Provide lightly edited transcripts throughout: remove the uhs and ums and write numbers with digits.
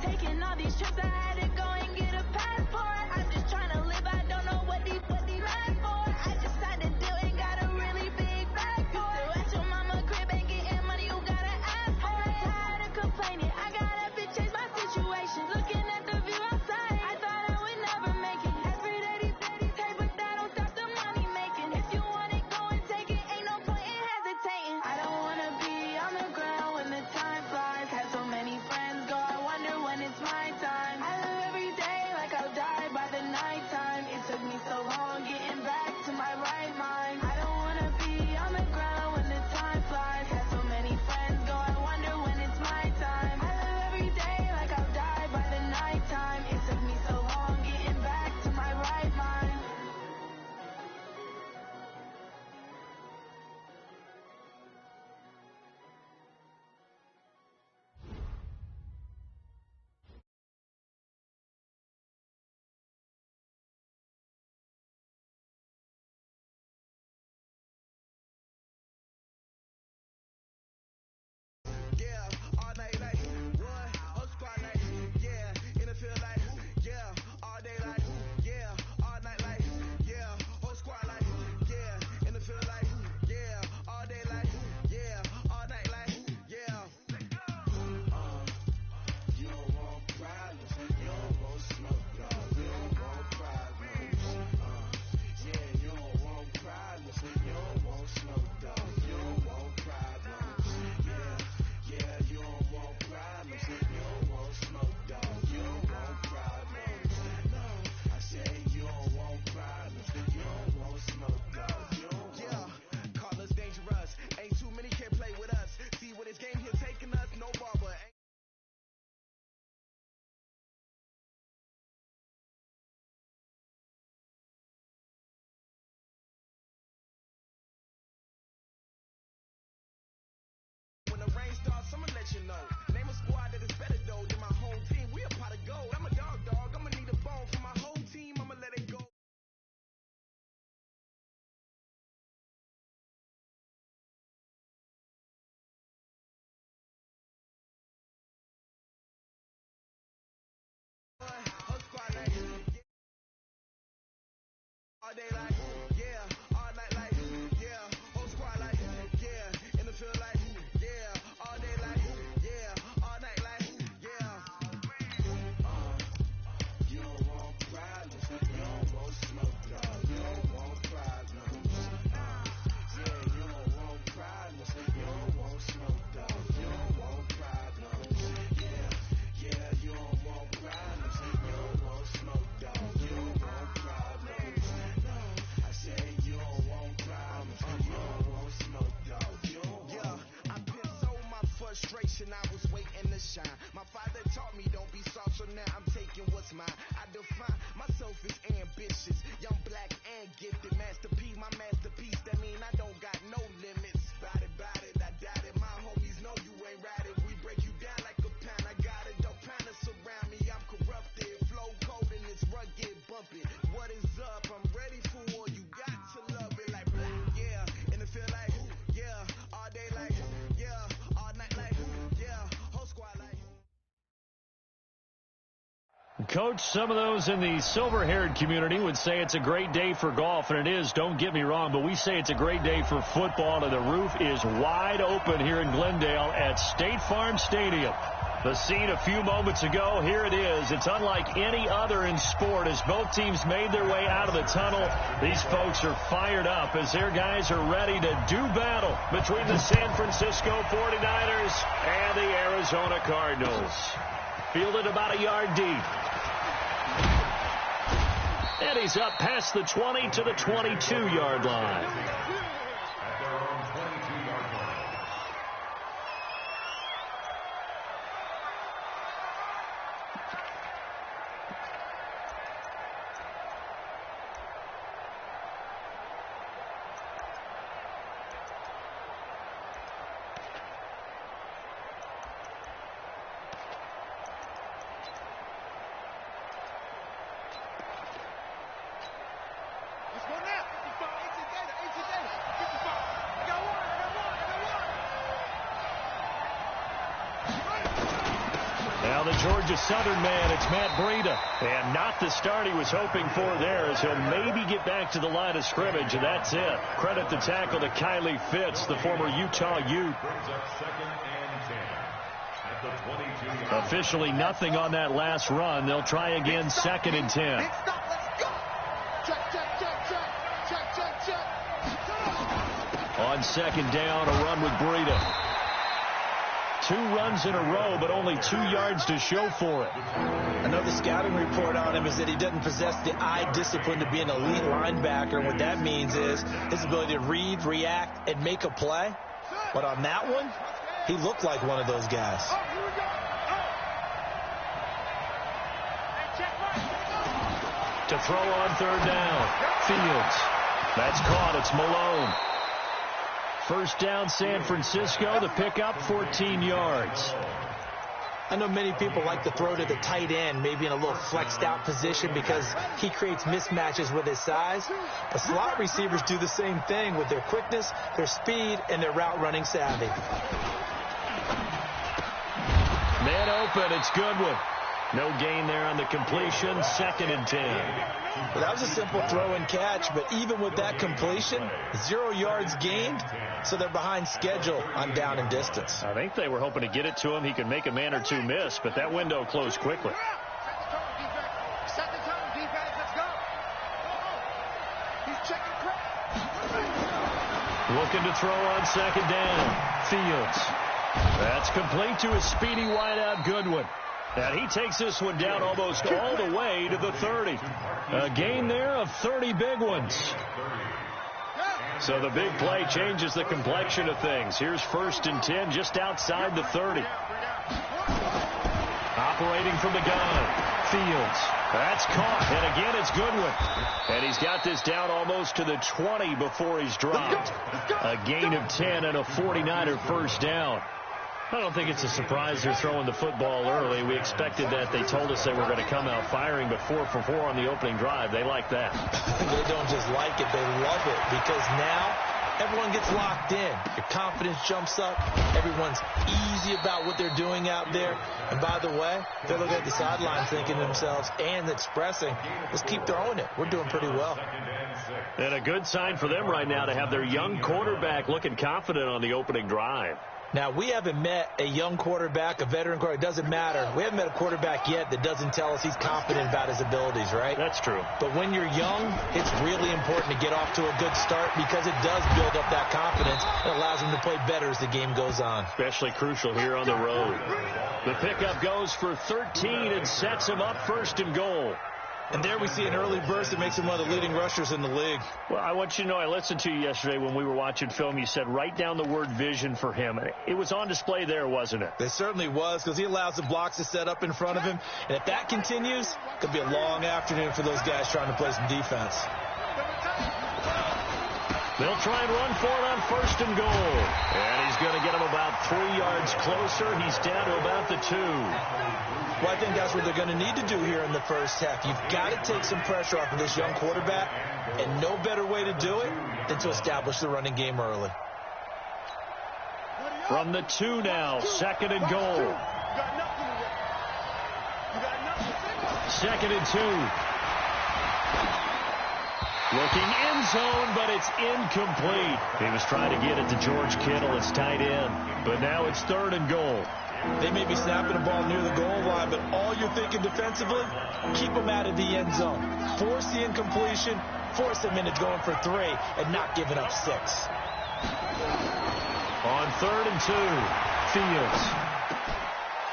Taking all these trips, I had to go and get a passport. I'm just trying to live, I don't know what these mad for. I just signed a deal and got a really big bag for it. Still at your mama crib and getting money, you gotta ask for it. Tired of complaining, I gotta change my situation. Looking at the view outside, I thought I would never make it. Every day these pay, but that don't stop the money making. If you want it, go and take it, ain't no point in hesitating. I don't wanna be on the ground when the time flies. Had so many friends go, I wonder when it's my time. I live every day like I'll die by the nighttime. It took me so long getting back to my right mind. I don't wanna be on the ground when the time flies. Had so many friends go, I wonder when it's my time. I live every day like I'll die by the nighttime. It took me so long getting back to my right mind. Yeah, all night like, what? Whole squad like, yeah, in the field like, yeah, all day like, yeah, all night like, yeah, whole squad like, yeah, in the field like, yeah, all day like, yeah, all night like, yeah. You don't want problems, you don't want smoke, dog, you don't want problems. Yeah, you don't want problems, you don't want smoke, dog, you don't want problems. Yeah, you don't want problems, you don't want smoke, dog, you don't want problems. No, I say you don't want problems, you don't want smoke, dog, you don't want. Yeah, call us dangerous, ain't too many can play with us. See what this game here taking us, no barber. When the rain starts, I'ma let you know. Name a squad that is better though than my home team. We a pot of gold. I'm a dog. I'ma need a bone for my whole team. I'ma let it go. Whole squad like, yeah, all day like, yeah, all night like, yeah, whole squad like, yeah, in the field like, yeah, all day like, yeah, all night like, yeah. You don't want problems, you don't want smoke, dog, you don't want problems. Yeah, you don't want problems, you don't want smoke, dog, you don't want problems. Yeah, you don't want problems, you don't want smoke, dog, you don't want problems. No, I say you don't want problems, you don't want smoke, dog, you don't want. Yeah, I been so my frustration, I was waiting to shine. My father taught me don't be soft, so now I'm taking what's mine. I define myself as ambitious, young, black, and gifted. Master P, my masterpiece, that mean I don't got no limits. Bout it, I doubt it. My homies know you ain't right it. We break you down like a pound. I got it, don't pound to surround me. I'm corrupted, flow cold and it's rugged, bumpy. What is up? I'm ready for war. You got to love it like black. Yeah, in the field like, yeah, all day like, yeah, all night like, yeah, whole squad like. Coach, some of those in the silver-haired community would say it's a great day for golf, and it is, don't get me wrong, but we say it's a great day for football, and the roof is wide open here in Glendale at State Farm Stadium. The scene a few moments ago, here it is. It's unlike any other in sport as both teams made their way out of the tunnel. These folks are fired up as their guys are ready to do battle between the San Francisco 49ers and the Arizona Cardinals. Fielded about a yard deep. And he's up past the 20 to the 22-yard line. Let's go now. It's data. Now the Georgia Southern man, it's Matt Breida. And not the start he was hoping for there, as he'll maybe get back to the line of scrimmage, and that's it. Credit the tackle to Kylie Fitz, the former Utah Ute. Officially nothing on that last run. They'll try again, 2nd and 10. On 2nd down, a run with Breida. 2 runs in a row, but only 2 yards to show for it. Another scouting report on him is that he doesn't possess the eye discipline to be an elite linebacker. And what that means is his ability to read, react, and make a play. But on that one, he looked like one of those guys. To throw on 3rd down. Fields. That's caught. It's Malone. 1st down, San Francisco. The pickup, 14 yards. I know many people like to throw to the tight end, maybe in a little flexed out position because he creates mismatches with his size. But slot receivers do the same thing with their quickness, their speed, and their route running savvy. Man open, it's Goodwin. No gain there on the completion, 2nd and 10. Well, that was a simple throw and catch, but even with that completion, 0 yards gained, so they're behind schedule on down and distance. I think they were hoping to get it to him. He could make a man or 2 miss, but that window closed quickly. Looking to throw on 2nd down. Fields. That's complete to his speedy wideout Goodwin. And he takes this one down almost all the way to the 30. A gain there of 30 big ones. So the big play changes the complexion of things. Here's 1st and 10 just outside the 30. Operating from the gun. Fields. That's caught. And again, it's Goodwin. And he's got this down almost to the 20 before he's dropped. A gain of 10 and a 49er 1st down. I don't think it's a surprise they're throwing the football early. We expected that. They told us they were going to come out firing, but 4 for 4 on the opening drive. They like that. They don't just like it. They love it because now everyone gets locked in. Your confidence jumps up. Everyone's easy about what they're doing out there. And by the way, they're looking at the sideline thinking to themselves and expressing, let's keep throwing it. We're doing pretty well. And a good sign for them right now to have their young quarterback looking confident on the opening drive. Now, we haven't met a young quarterback, a veteran quarterback. It doesn't matter. We haven't met a quarterback yet that doesn't tell us he's confident about his abilities, right? That's true. But when you're young, it's really important to get off to a good start because it does build up that confidence and allows him to play better as the game goes on. Especially crucial here on the road. The pickup goes for 13 and sets him up 1st and goal. And there we see an early burst that makes him one of the leading rushers in the league. Well, I want you to know, I listened to you yesterday when we were watching film. You said write down the word vision for him. It was on display there, wasn't it? It certainly was because he allows the blocks to set up in front of him. And if that continues, it could be a long afternoon for those guys trying to play some defense. They'll try and run for it on 1st and goal. And he's going to get him about 3 yards closer. He's down to about the 2. Well, I think that's what they're going to need to do here in the first half. You've got to take some pressure off of this young quarterback, and no better way to do it than to establish the running game early. From the 2 now, 2nd and goal. 2nd and 2. Looking end zone, but it's incomplete. He was trying to get it to George Kittle, his tight end. But now it's 3rd and goal. They may be snapping the ball near the goal line, but all you're thinking defensively, keep them out of the end zone. Force the incompletion, force them into going for 3, and not giving up 6. On 3rd and 2, Fields.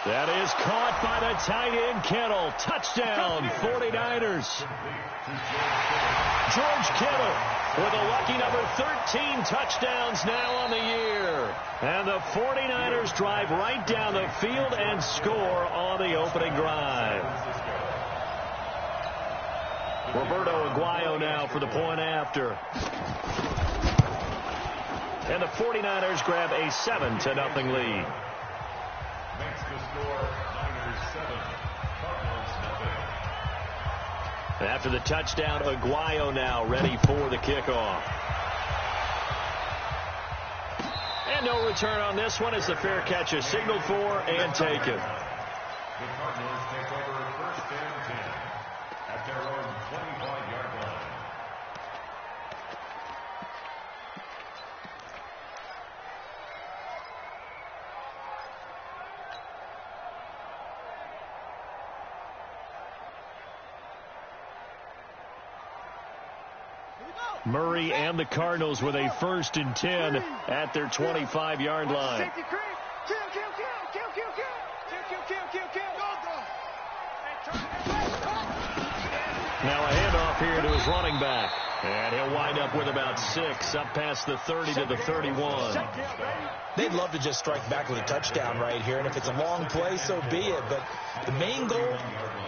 That is caught by the tight end, Kittle. Touchdown, 49ers. George Kittle with a lucky number 13 touchdowns now on the year. And the 49ers drive right down the field and score on the opening drive. Roberto Aguayo now for the point after. And the 49ers grab a 7-0 lead. Next to score, Niners 7, Cardinals nothing. After the touchdown, Aguayo now ready for the kickoff. And no return on this one as the fair catch is signaled for and taken. Murray and the Cardinals with a 1st and 10 at their 25-yard line. Now a handoff here to his running back. And he'll wind up with about 6 up past the 30 to the 31. They'd love to just strike back with a touchdown right here. And if it's a long play, so be it. But the main goal,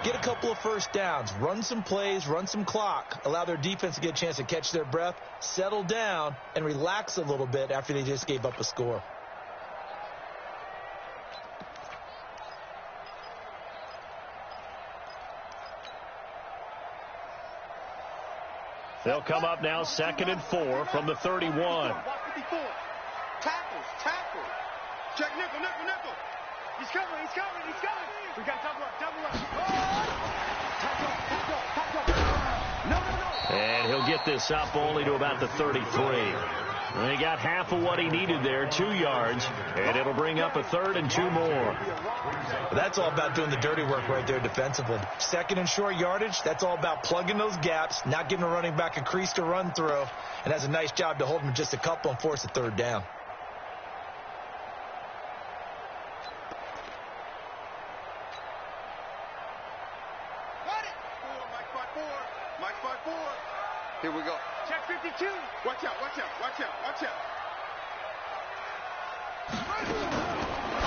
get a couple of first downs, run some plays, run some clock, allow their defense to get a chance to catch their breath, settle down, and relax a little bit after they just gave up a score. They'll come up now 2nd and 4 from the 31. Tackle. Check nickel. He's coming. We got double up. No. And he'll get this up only to about the 33. And he got half of what he needed there, 2 yards, and it'll bring up a 3rd and 2 more. Well, that's all about doing the dirty work right there defensively. 2nd and short yardage, that's all about plugging those gaps, not giving a running back a crease to run through, and has a nice job to hold him just a couple and force a 3rd down. Mike 5-4. Here we go. Check 52. Watch out.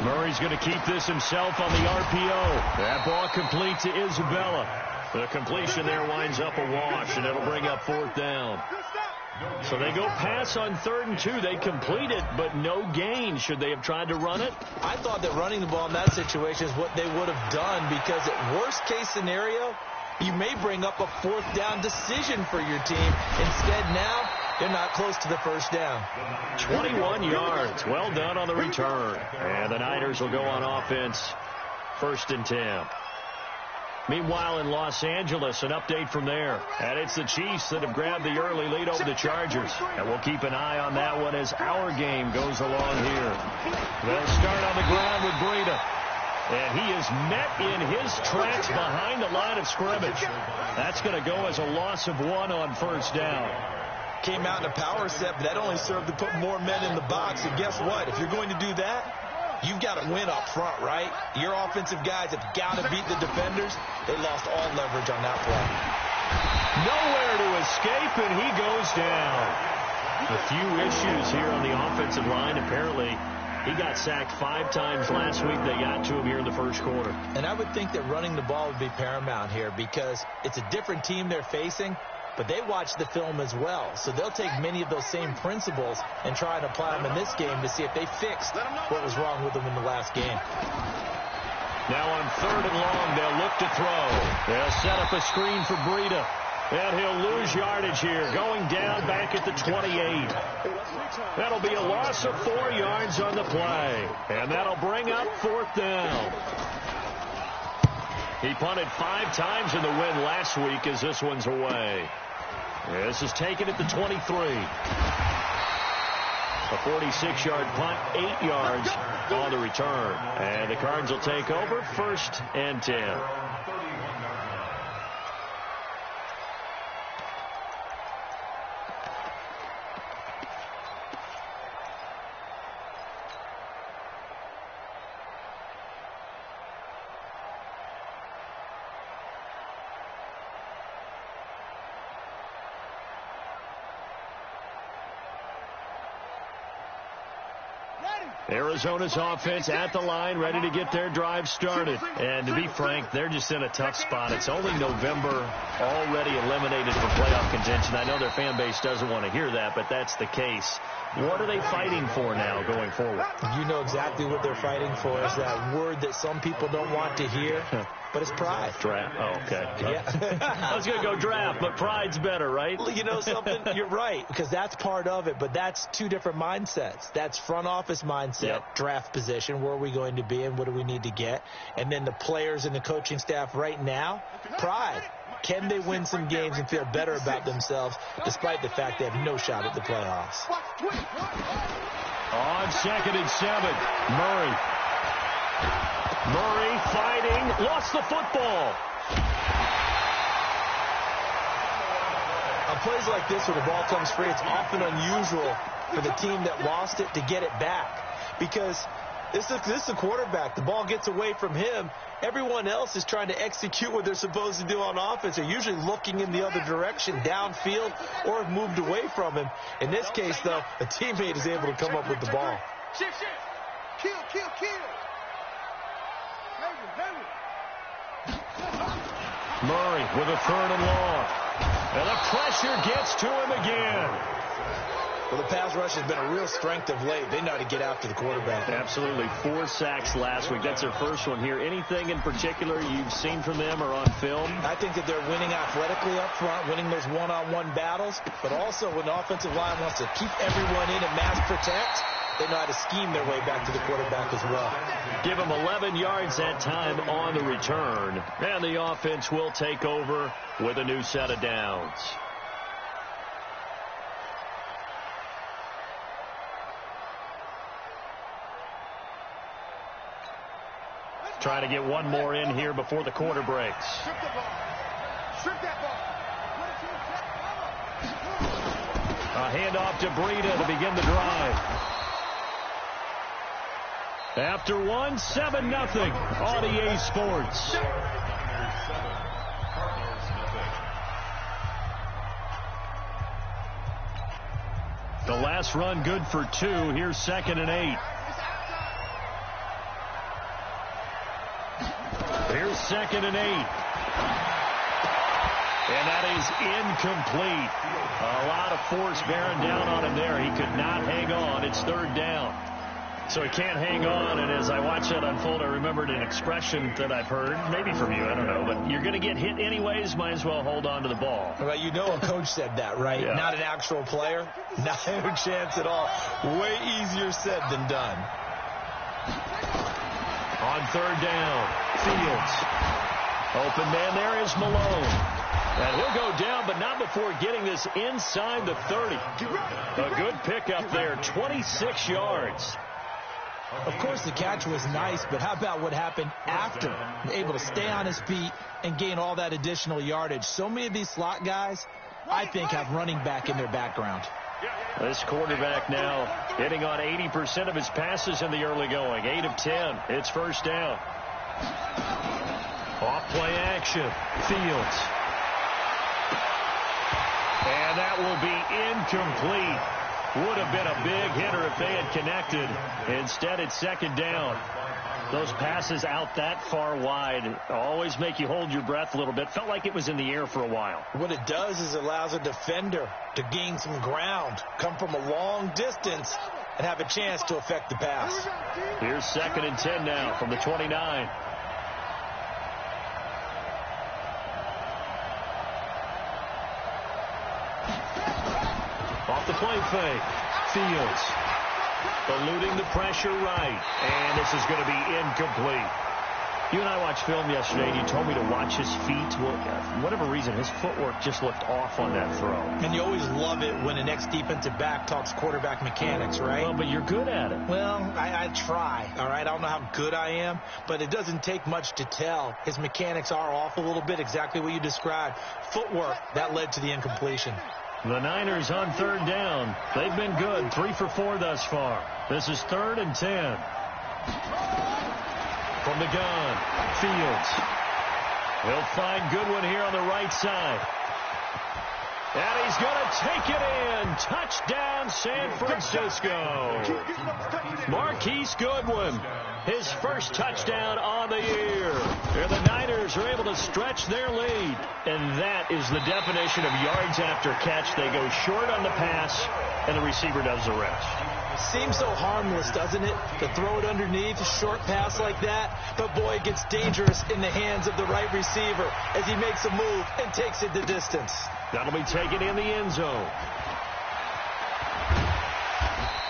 Murray's going to keep this himself on the RPO. That ball complete to Isabella. The completion there winds up a wash, and it'll bring up 4th down. So they go pass on 3rd and 2. They complete it, but no gain. Should they have tried to run it? I thought that running the ball in that situation is what they would have done, because at worst case scenario, you may bring up a 4th down decision for your team. Instead, now, they're not close to the 1st down. 21 yards. Well done on the return. And the Niners will go on offense, 1st and 10. Meanwhile, in Los Angeles, an update from there. And it's the Chiefs that have grabbed the early lead over the Chargers. And we'll keep an eye on that one as our game goes along here. They'll start on the ground with Breida. And he is met in his tracks behind the line of scrimmage. That's going to go as a loss of 1 on 1st down. Came out in a power set, but that only served to put more men in the box. And guess what? If you're going to do that, you've got to win up front, right? Your offensive guys have got to beat the defenders. They lost all leverage on that play. Nowhere to escape, and he goes down. A few issues here on the offensive line. Apparently, he got sacked 5 times last week. They got to him here in the 1st quarter. And I would think that running the ball would be paramount here, because it's a different team they're facing, but they watch the film as well. So they'll take many of those same principles and try and apply them in this game to see if they fixed what was wrong with them in the last game. Now on 3rd and long, they'll look to throw. They'll set up a screen for Breida. And he'll lose yardage here, going down back at the 28. That'll be a loss of 4 yards on the play. And that'll bring up 4th down. He punted 5 times in the win last week as this one's away. This is taken at the 23. A 46-yard punt, 8 yards on the return. And the Cards will take over, 1st and 10. Arizona's offense at the line, ready to get their drive started. And to be frank, they're just in a tough spot. It's only November, already eliminated from playoff contention. I know their fan base doesn't want to hear that, but that's the case. What are they fighting for now going forward? You know exactly what they're fighting for. Is that word that some people don't want to hear, but it's pride. Draft. Oh, okay. Yeah. I was going to go draft, but pride's better, right? Well, you know something? You're right, because that's part of it, but that's 2 different mindsets. That's front office mindset, draft position, where are we going to be and what do we need to get? And then the players and the coaching staff right now, pride. Can they win some games and feel better about themselves despite the fact they have no shot at the playoffs? On 2nd and 7, Murray fighting, lost the football. I'm plays like this where the ball comes free, it's often unusual for the team that lost it to get it back. Because this is a quarterback. The ball gets away from him. Everyone else is trying to execute what they're supposed to do on offense. They're usually looking in the other direction, downfield, or have moved away from him. In this case, though, a teammate is able to come up with the ball. Shift. Kill. Murray with a 3rd and long. And the pressure gets to him again. Well, the pass rush has been a real strength of late. They know how to get after the quarterback. Absolutely. 4 sacks last week. That's their first one here. Anything in particular you've seen from them or on film? I think that they're winning athletically up front, winning those one-on-one battles, but also when the offensive line wants to keep everyone in and mass protect, they know how to scheme their way back to the quarterback as well. Give them 11 yards that time on the return. And the offense will take over with a new set of downs. Trying to get one more in here before the quarter breaks. Strip that ball. A handoff to Breida to begin the drive. After 1, 7-0 on EA Sports. The last run good for 2. Here's 2nd and 8. Here's 2nd and 8. And that is incomplete. A lot of force bearing down on him there. He could not hang on. It's 3rd down. So he can't hang on, and as I watch that unfold, I remembered an expression that I've heard, maybe from you, I don't know, but you're going to get hit anyways, might as well hold on to the ball. Well, you know a coach said that, right? Yeah. Not an actual player. Not a chance at all. Way easier said than done. On 3rd down, Fields. Open man there is Malone. And he'll go down, but not before getting this inside the 30. A good pickup there, 26 yards. Of course, the catch was nice, but how about what happened after? Able to stay on his feet and gain all that additional yardage. So many of these slot guys, I think, have running back in their background. This quarterback now hitting on 80% of his passes in the early going. 8 of 10. It's 1st down. Off play action. Fields. And that will be incomplete. Would have been a big hitter if they had connected. Instead, it's 2nd down. Those passes out that far wide always make you hold your breath a little bit. Felt like it was in the air for a while. What it does is it allows a defender to gain some ground, come from a long distance, and have a chance to affect the pass. Here's 2nd and 10 now from the 29. Off the play fake. Fields eluding the pressure right. And this is going to be incomplete. You and I watched film yesterday, and you told me to watch his feet. Well, for whatever reason, his footwork just looked off on that throw. And you always love it when an ex-defensive back talks quarterback mechanics, right? Well, but you're good at it. Well, I try, all right? I don't know how good I am, but it doesn't take much to tell. His mechanics are off a little bit, exactly what you described. Footwork, that led to the incompletion. The Niners on 3rd down. They've been good, 3 for 4 thus far. This is 3rd and 10. From the gun, Fields. He'll find Goodwin here on the right side. And he's going to take it in. Touchdown, San Francisco. Marquise Goodwin, his first touchdown on the year. And the Niners are able to stretch their lead. And that is the definition of yards after catch. They go short on the pass, and the receiver does the rest. Seems so harmless, doesn't it, to throw it underneath a short pass like that? But, boy, it gets dangerous in the hands of the right receiver as he makes a move and takes it the distance. That'll be taken in the end zone.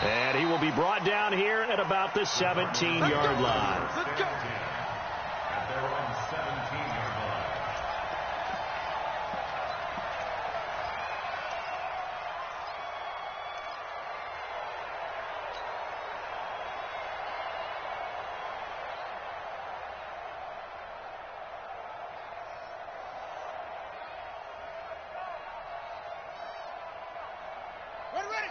And he will be brought down here at about the 17-yard line. Let's go. At their own 17-yard line.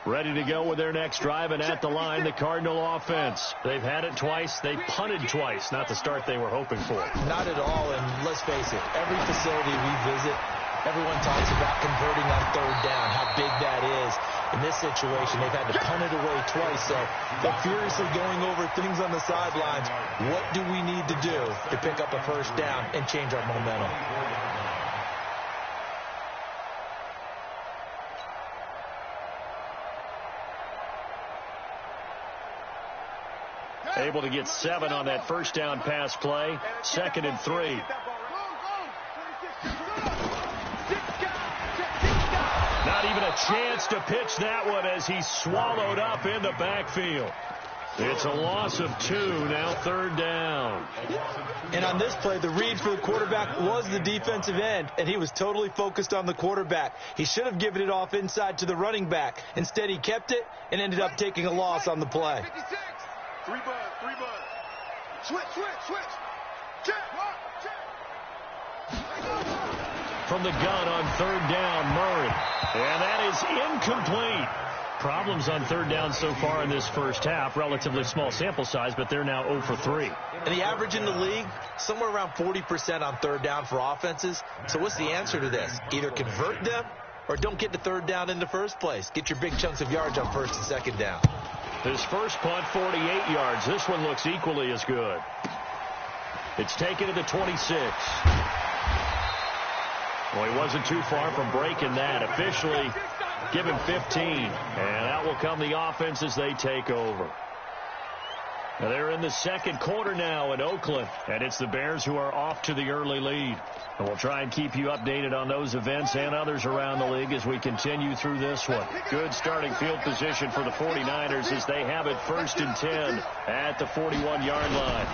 ready to go with their next drive, and at the line, the Cardinal offense. They've had it twice. They punted twice. Not the start they were hoping for. Not at all, and let's face it, every facility we visit, everyone talks about converting on third down, how big that is. In this situation, they've had to punt it away twice, so they're furiously going over things on the sidelines. What do we need to do to pick up a first down and change our momentum? Able to get 7 on that first down pass play. 2nd and 3. Not even a chance to pitch that one as he's swallowed up in the backfield. It's a loss of 2, now 3rd down. And on this play, the read for the quarterback was the defensive end, and he was totally focused on the quarterback. He should have given it off inside to the running back. Instead, he kept it and ended up taking a loss on the play. 3 bud. Switch. Check. From the gun on 3rd down, Murray. And that is incomplete. Problems on 3rd down so far in this first half. Relatively small sample size, but they're now 0 for 3. And the average in the league, somewhere around 40% on 3rd down for offenses. So what's the answer to this? Either convert them or don't get to 3rd down in the first place. Get your big chunks of yards on 1st and 2nd down. His first punt, 48 yards. This one looks equally as good. It's taken to the 26. Well, he wasn't too far from breaking that. Officially, give him 15. And out will come the offense as they take over. Now they're in the second quarter now in Oakland. And it's the Bears who are off to the early lead. And we'll try and keep you updated on those events and others around the league as we continue through this one. Good starting field position for the 49ers as they have it 1st and 10 at the 41-yard line.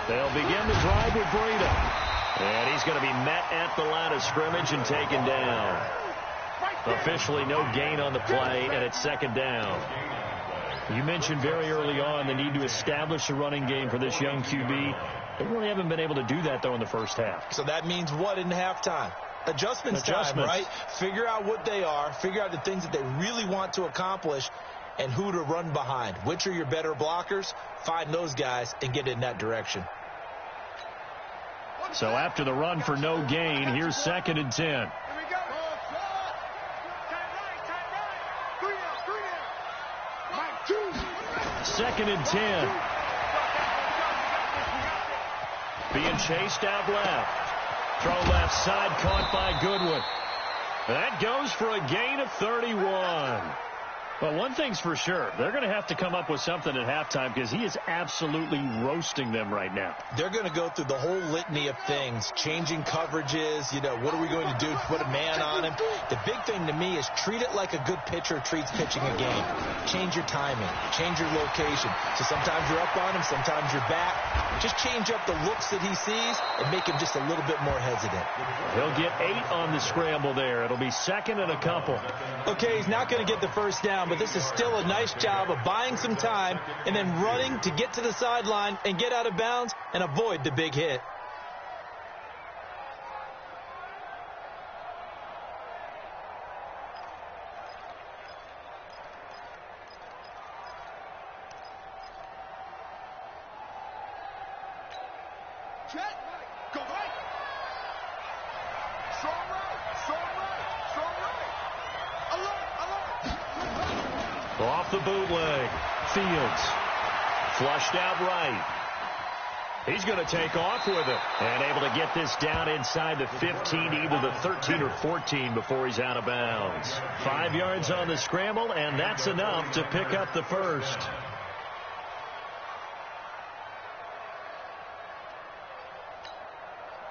They'll begin the drive with Breida. And he's going to be met at the line of scrimmage and taken down. Officially no gain on the play, and it's 2nd down. You mentioned very early on the need to establish a running game for this young QB. They really haven't been able to do that, though, in the first half. So that means what in halftime? Adjustments time, right? Figure out what they are. Figure out the things that they really want to accomplish and who to run behind. Which are your better blockers? Find those guys and get in that direction. So after the run for no gain, here's 2nd and 10. 2nd and 10. Being chased out left. Throw left side, caught by Goodwin. That goes for a gain of 31. Well, one thing's for sure. They're going to have to come up with something at halftime because he is absolutely roasting them right now. They're going to go through the whole litany of things, changing coverages. You know, what are we going to do to put a man on him? The big thing to me is treat it like a good pitcher treats pitching a game. Change your timing. Change your location. So sometimes you're up on him, sometimes you're back. Just change up the looks that he sees and make him just a little bit more hesitant. He'll get 8 on the scramble there. It'll be 2nd and a couple. Okay, he's not going to get the first down, but this is still a nice job of buying some time and then running to get to the sideline and get out of bounds and avoid the big hit. Check. Go right. So right. Alert. Off the bootleg. Fields. Flushed out right. He's going to take off with it. And able to get this down inside the 15, either the 13 or 14 before he's out of bounds. 5 yards on the scramble, and that's enough to pick up the first.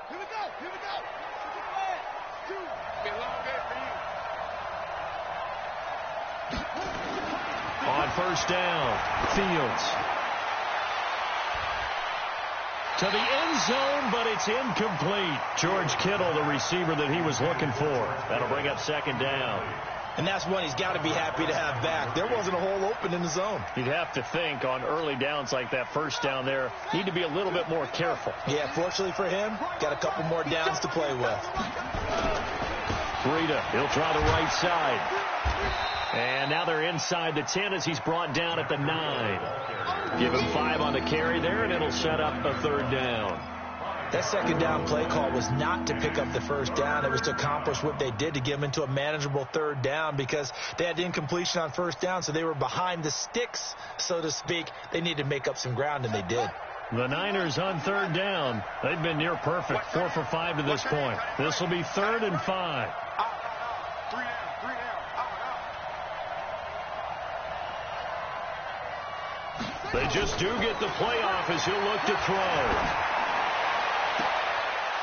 Here we go. On first down, Fields. To the end zone, but it's incomplete. George Kittle, the receiver that he was looking for. That'll bring up 2nd down. And that's one he's got to be happy to have back. There wasn't a hole open in the zone. You'd have to think on early downs like that first down there, need to be a little bit more careful. Yeah, fortunately for him, got a couple more downs to play with. Frida, he'll try the right side. And now they're inside the 10 as he's brought down at the 9. Give him 5 on the carry there, and it'll set up a 3rd down. That 2nd down play call was not to pick up the 1st down. It was to accomplish what they did, to get them into a manageable 3rd down, because they had incompletion on 1st down, so they were behind the sticks, so to speak. They needed to make up some ground, and they did. The Niners on 3rd down. They've been near perfect, 4 for 5 to this point. This will be 3rd and 5. They just do get the playoff as he'll look to throw.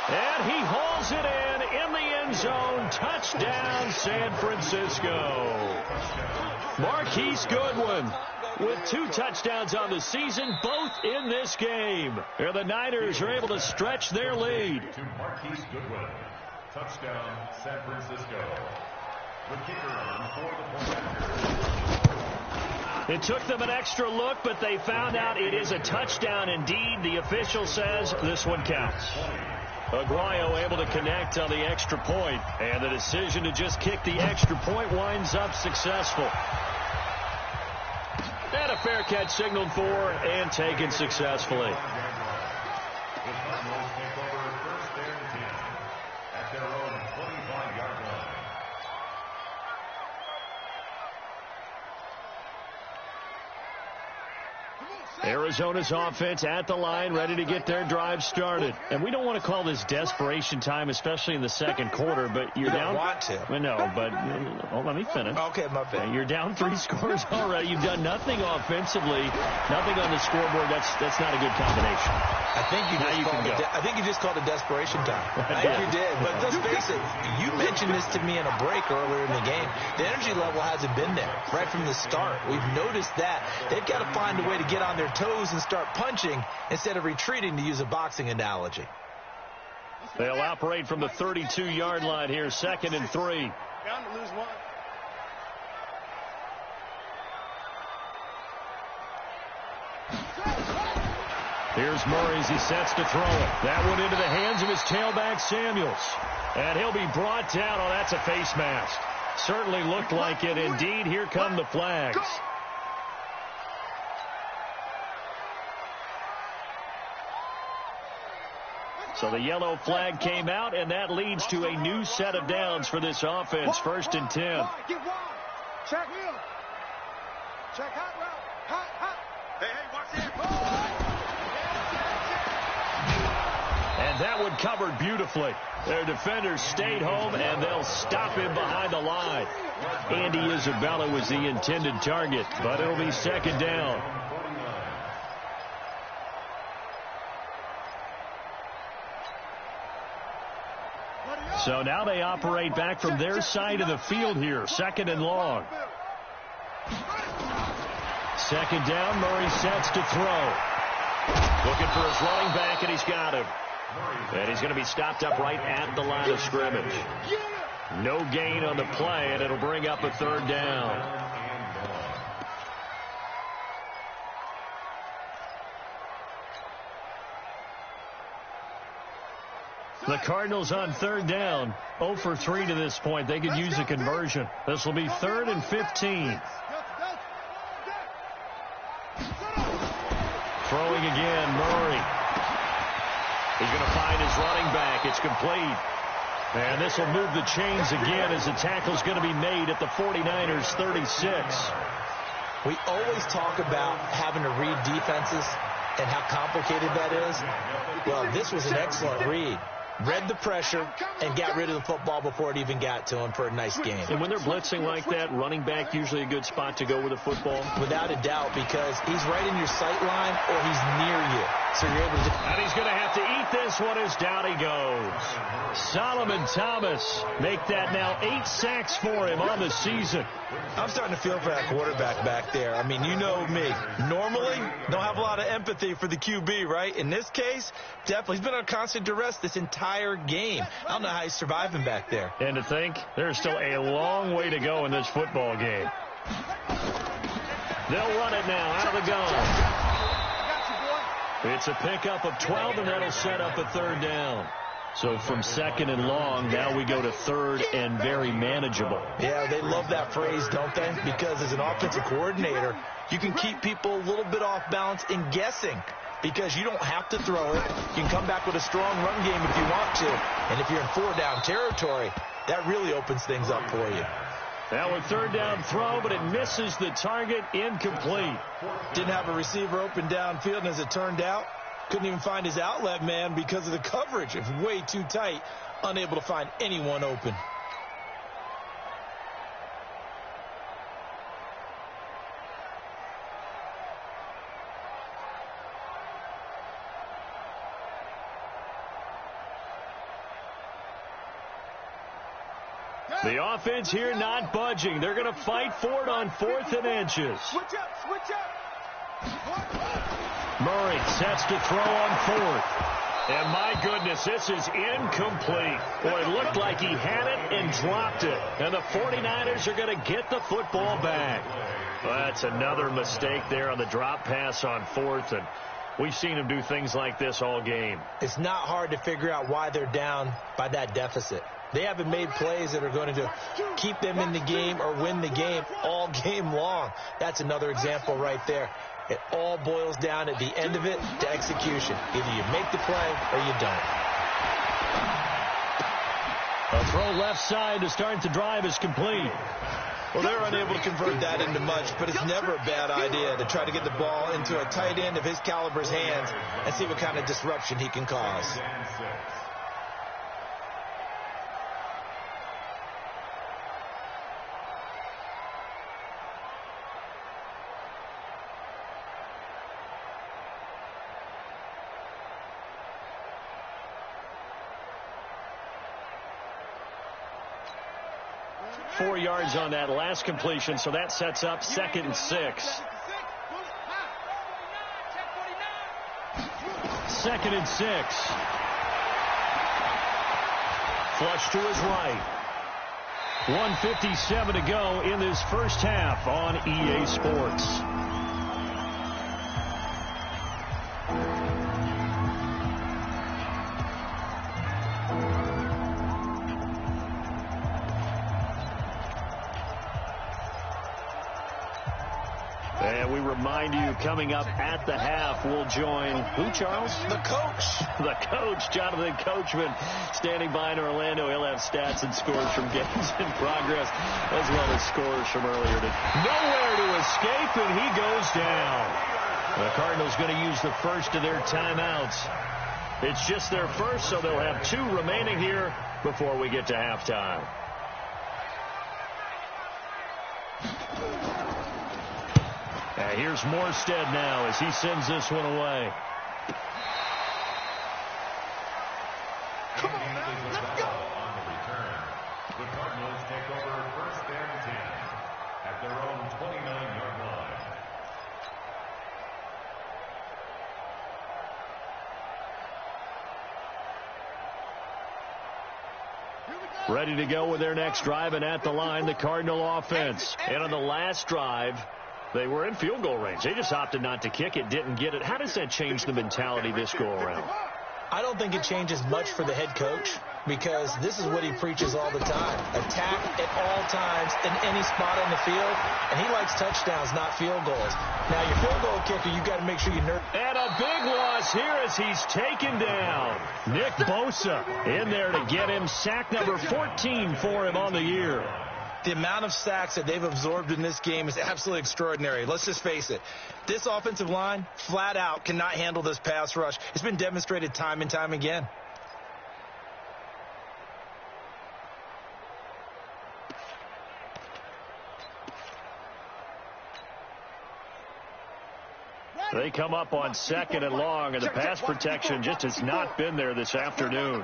And he hauls it in the end zone. Touchdown, San Francisco. Marquise Goodwin with 2 touchdowns on the season, both in this game. And the Niners are able to stretch their lead. To Marquise Goodwin. Touchdown, San Francisco. The kicker on for the Packers. It took them an extra look, but they found out it is a touchdown indeed. The official says this one counts. Aguayo able to connect on the extra point, and the decision to just kick the extra point winds up successful. And a fair catch signaled for and taken successfully. The Cardinals take over 1st and 10 at their own 25-yard line. Arizona's offense at the line, ready to get their drive started. And we don't want to call this desperation time, especially in the 2nd quarter, but you're down. You don't want to. No, but let me finish. Okay, my bad. You're down 3 scores already. You've done nothing offensively, nothing on the scoreboard. That's not a good combination. I think you just called it desperation time. I think you did. But let's face it, you mentioned this to me in a break earlier in the game. The energy level hasn't been there right from the start. We've noticed that. They've got to find a way to get on their toes and start punching instead of retreating, to use a boxing analogy. They'll operate from the 32-yard line here, 2nd and 3. Bound to lose 1. Here's Murray as he sets to throw it. That one into the hands of his tailback, Samuels. And he'll be brought down. Oh, that's a face mask. Certainly looked like it. Indeed, here come the flags. So the yellow flag came out, and that leads to a new set of downs for this offense. 1st and 10. Get wide. Check him. Check hot route. Hot. Hey, watch it. And that one covered beautifully. Their defenders stayed home, and they'll stop him behind the line. Andy Isabella was the intended target, but it'll be 2nd down. So now they operate back from their side of the field here. 2nd and long. 2nd down, Murray sets to throw. Looking for his running back, and he's got him. And he's going to be stopped up right at the line of scrimmage. No gain on the play, and it'll bring up a 3rd down. The Cardinals on 3rd down, 0 for 3 to this point. They could use a conversion. This will be 3rd and 15. Throwing again, Murray. He's going to find his running back. It's complete. And this will move the chains again as the tackle's going to be made at the 49ers 36. We always talk about having to read defenses and how complicated that is. Well, this was an excellent read. Read the pressure and got rid of the football before it even got to him for a nice game. And when they're blitzing like that, running back usually a good spot to go with the football? Without a doubt, because he's right in your sight line or he's near you. So you're able to... And he's going to have to eat this one as down he goes. Solomon Thomas make that now 8 sacks for him on the season. I'm starting to feel for that quarterback back there. I mean, you know me. Normally, don't have a lot of empathy for the QB, right? In this case, definitely. He's been on constant duress this entire game. I don't know how he's surviving back there. And to think, there's still a long way to go in this football game. They'll run it now out of the gun. It's a pickup of 12, and that'll set up a 3rd down. So from second and long, now we go to third and very manageable. Yeah, they love that phrase, don't they? Because as an offensive coordinator, you can keep people a little bit off balance in guessing because you don't have to throw it. You can come back with a strong run game if you want to. And if you're in 4-down territory, that really opens things up for you. Now with third down throw, but it misses the target, incomplete. Didn't have a receiver open downfield, and as it turned out, couldn't even find his outlet man because of the coverage. It's way too tight, unable to find anyone open. The offense here not budging. They're going to fight for it on 4th and inches. Switch up. Murray sets to throw on 4th. And my goodness, this is incomplete. Boy, it looked like he had it and dropped it. And the 49ers are going to get the football back. Well, that's another mistake there on the drop pass on 4th. And we've seen him do things like this all game. It's not hard to figure out why they're down by that deficit. They haven't made plays that are going to keep them in the game or win the game all game long. That's another example right there. It all boils down at the end of it to execution. Either you make the play or you don't. A throw left side to start the drive is complete. Well, they're unable to convert that into much, but it's never a bad idea to try to get the ball into a tight end of his caliber's hands and see what kind of disruption he can cause. .4 yards on that last completion, so that sets up 2nd and 6. 2nd and 6. Flush to his right. 1:57 to go in this first half on EA Sports. And we remind you, coming up at the half, we'll join who, Charles? The coach. The coach, Jonathan Coachman, standing by in Orlando. He'll have stats and scores from games in progress, as well as scores from earlier. Nowhere to escape, and he goes down. The Cardinals going to use the first of their timeouts. It's just their first, so they'll have 2 remaining here before we get to halftime. Here's Morstead now as he sends this one away. Come on, man. Let's go. On the return, the Cardinals take over 1st and 10 at their own 29-yard line. Ready to go with their next drive, and at the line, the Cardinal offense. And on the last drive, they were in field goal range. They just opted not to kick it, didn't get it. How does that change the mentality this go-around? I don't think it changes much for the head coach because this is what he preaches all the time. Attack at all times in any spot on the field, and he likes touchdowns, not field goals. Now, your field goal kicker, you've got to make sure you nurture. And a big loss here as he's taken down. Nick Bosa in there to get him sack number 14 for him on the year. The amount of sacks that they've absorbed in this game is absolutely extraordinary. Let's just face it. This offensive line, flat out, cannot handle this pass rush. It's been demonstrated time and time again. They come up on 2nd and long, and the pass protection just has not been there this afternoon.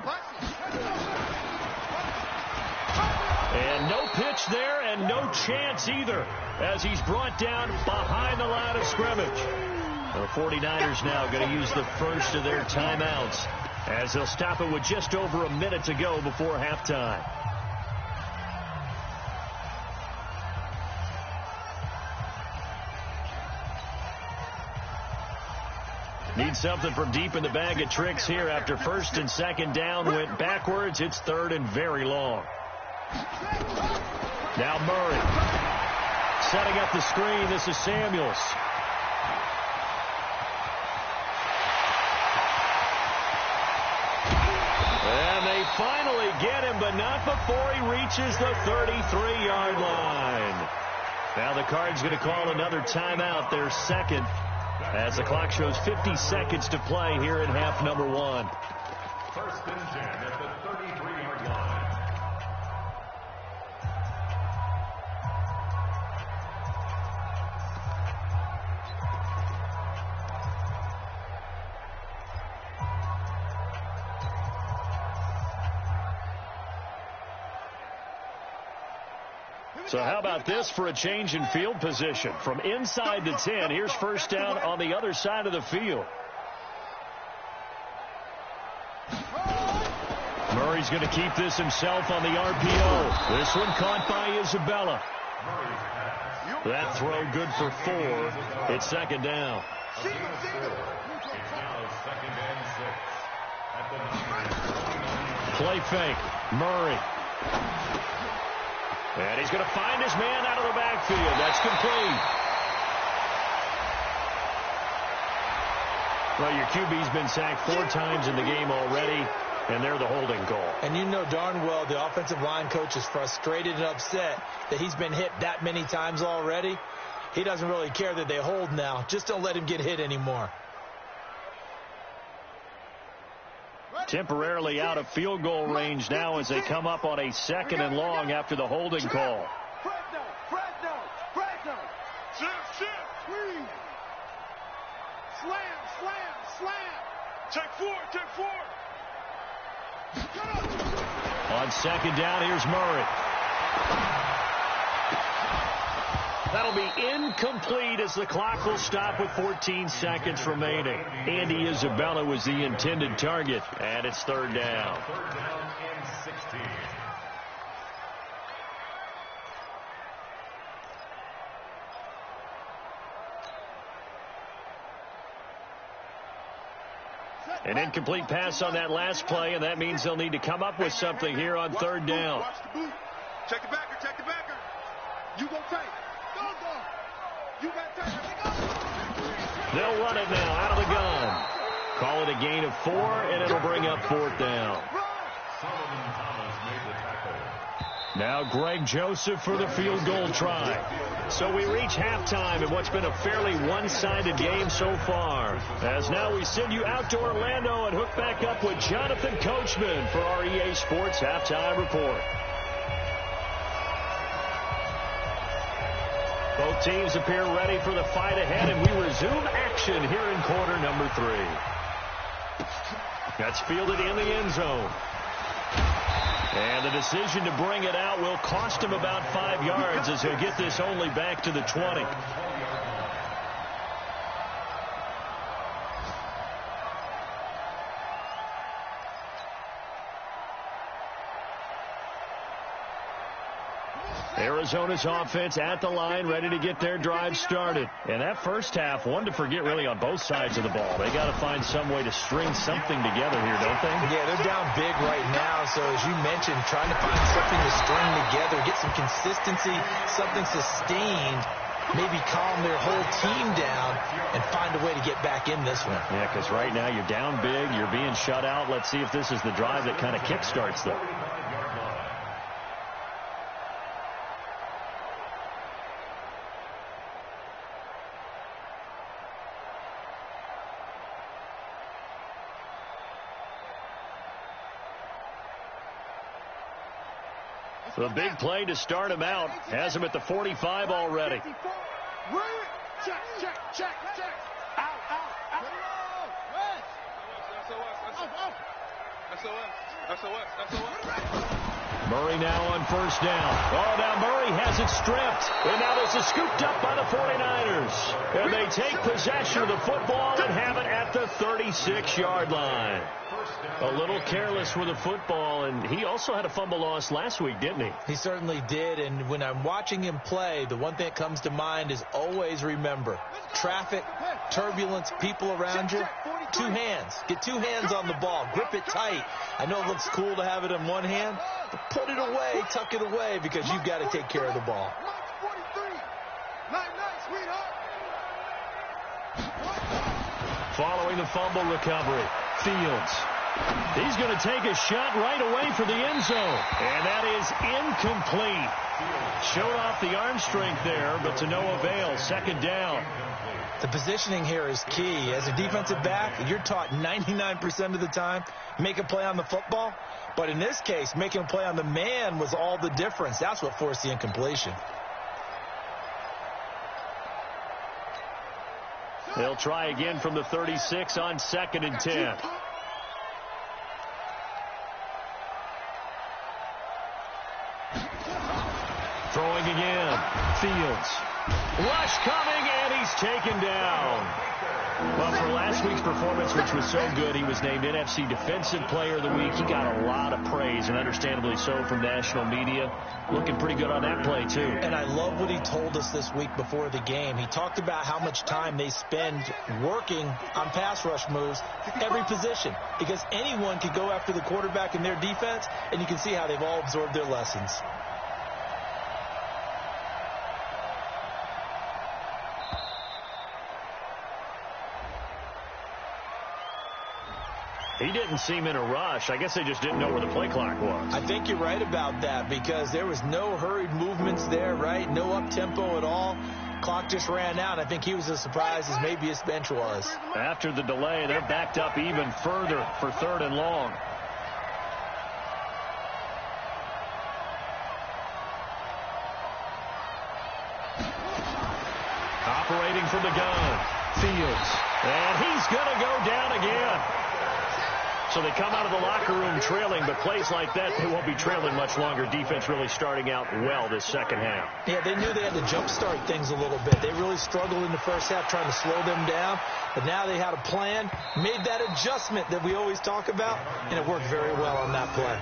And no pitch there and no chance either as he's brought down behind the line of scrimmage. The 49ers now going to use the first of their timeouts as they'll stop it with just over a minute to go before halftime. Need need something from deep in the bag of tricks here. After first and second down went backwards, it's third and very long. Now Murray. Setting up the screen. This is Samuels. And they finally get him, but not before he reaches the 33-yard line. Now the Cards going to call another timeout, their second, as the clock shows 50 seconds to play here in half number one. First and 10 at the 33-yard line. So how about this for a change in field position? From inside the 10, here's first down on the other side of the field. Murray's going to keep this himself on the RPO. This one caught by Isabella. That throw good for 4. It's second down. It's now second and 6 at the 9. Play fake. Murray. And he's going to find his man out of the backfield. That's complete. Well, your QB's been sacked 4 times in the game already, and they're the holding call. And you know darn well the offensive line coach is frustrated and upset that he's been hit that many times already. He doesn't really care that they hold now. Just don't let him get hit anymore. Temporarily out of field goal range now as they come up on a second and long after the holding call. On second down, here's Murray. That'll be incomplete as the clock will stop with 14 seconds remaining. Andy Isabella was the intended target, and it's third down. Third down and 16. An incomplete pass on that last play, and that means they'll need to come up with something here on third down. Watch the boot. Check the backer, check the backer. You go tight. Go. You got tight. They'll run it now out of the gun. Call it a gain of 4, and it'll bring up fourth down. Solomon Thomas made the tackle. Now Greg Joseph for the field goal try. So we reach halftime in what's been a fairly one-sided game so far. As now we send you out to Orlando and hook back up with Jonathan Coachman for our EA Sports Halftime Report. Both teams appear ready for the fight ahead, and we resume action here in quarter number 3. That's fielded in the end zone. And the decision to bring it out will cost him about 5 yards as he'll get this only back to the 20. Arizona's offense at the line, ready to get their drive started. And that first half, one to forget really on both sides of the ball. They got to find some way to string something together here, don't they? Yeah, they're down big right now. So as you mentioned, trying to find something to string together, get some consistency, something sustained, maybe calm their whole team down and find a way to get back in this one. Yeah, because right now you're down big, you're being shut out. Let's see if this is the drive that kind of kickstarts them. The big play to start him out has him at the 45 already. Check. Out. Murray now on first down. Oh, now Murray has it stripped. And now this is scooped up by the 49ers. And they take possession of the football and have it at the 36-yard line. A little careless with the football, and he also had a fumble loss last week, didn't he? He certainly did, and when I'm watching him play, the one thing that comes to mind is always remember, traffic, turbulence, people around you, two hands. Get two hands on the ball. Grip it tight. I know it looks cool to have it in one hand, but put it away, tuck it away, because you've got to take care of the ball. Following the fumble recovery, Fields. He's going to take a shot right away for the end zone. And that is incomplete. Showed off the arm strength there, but to no avail. Second down. The positioning here is key. As a defensive back, you're taught 99% of the time, make a play on the football. But in this case, making a play on the man was all the difference. That's what forced the incompletion. They'll try again from the 36 on 2nd and 10. Throwing again. Fields. Rush coming, and he's taken down. Well, for last week's performance, which was so good, he was named NFC Defensive Player of the Week. He got a lot of praise, and understandably so, from national media. Looking pretty good on that play, too. And I love what he told us this week before the game. He talked about how much time they spend working on pass rush moves, every position, because anyone could go after the quarterback in their defense, and you can see how they've all absorbed their lessons. He didn't seem in a rush. I guess they just didn't know where the play clock was. I think you're right about that, because there was no hurried movements there, right? No up-tempo at all. Clock just ran out. I think he was as surprised as maybe his bench was. After the delay, they're backed up even further for 3rd and long. Operating from the gun, Fields. And he's going to go down again. So they come out of the locker room trailing, but plays like that, they won't be trailing much longer. Defense really starting out well this second half. Yeah, they knew they had to jumpstart things a little bit. They really struggled in the first half trying to slow them down, but now they had a plan, made that adjustment that we always talk about, and it worked very well on that play.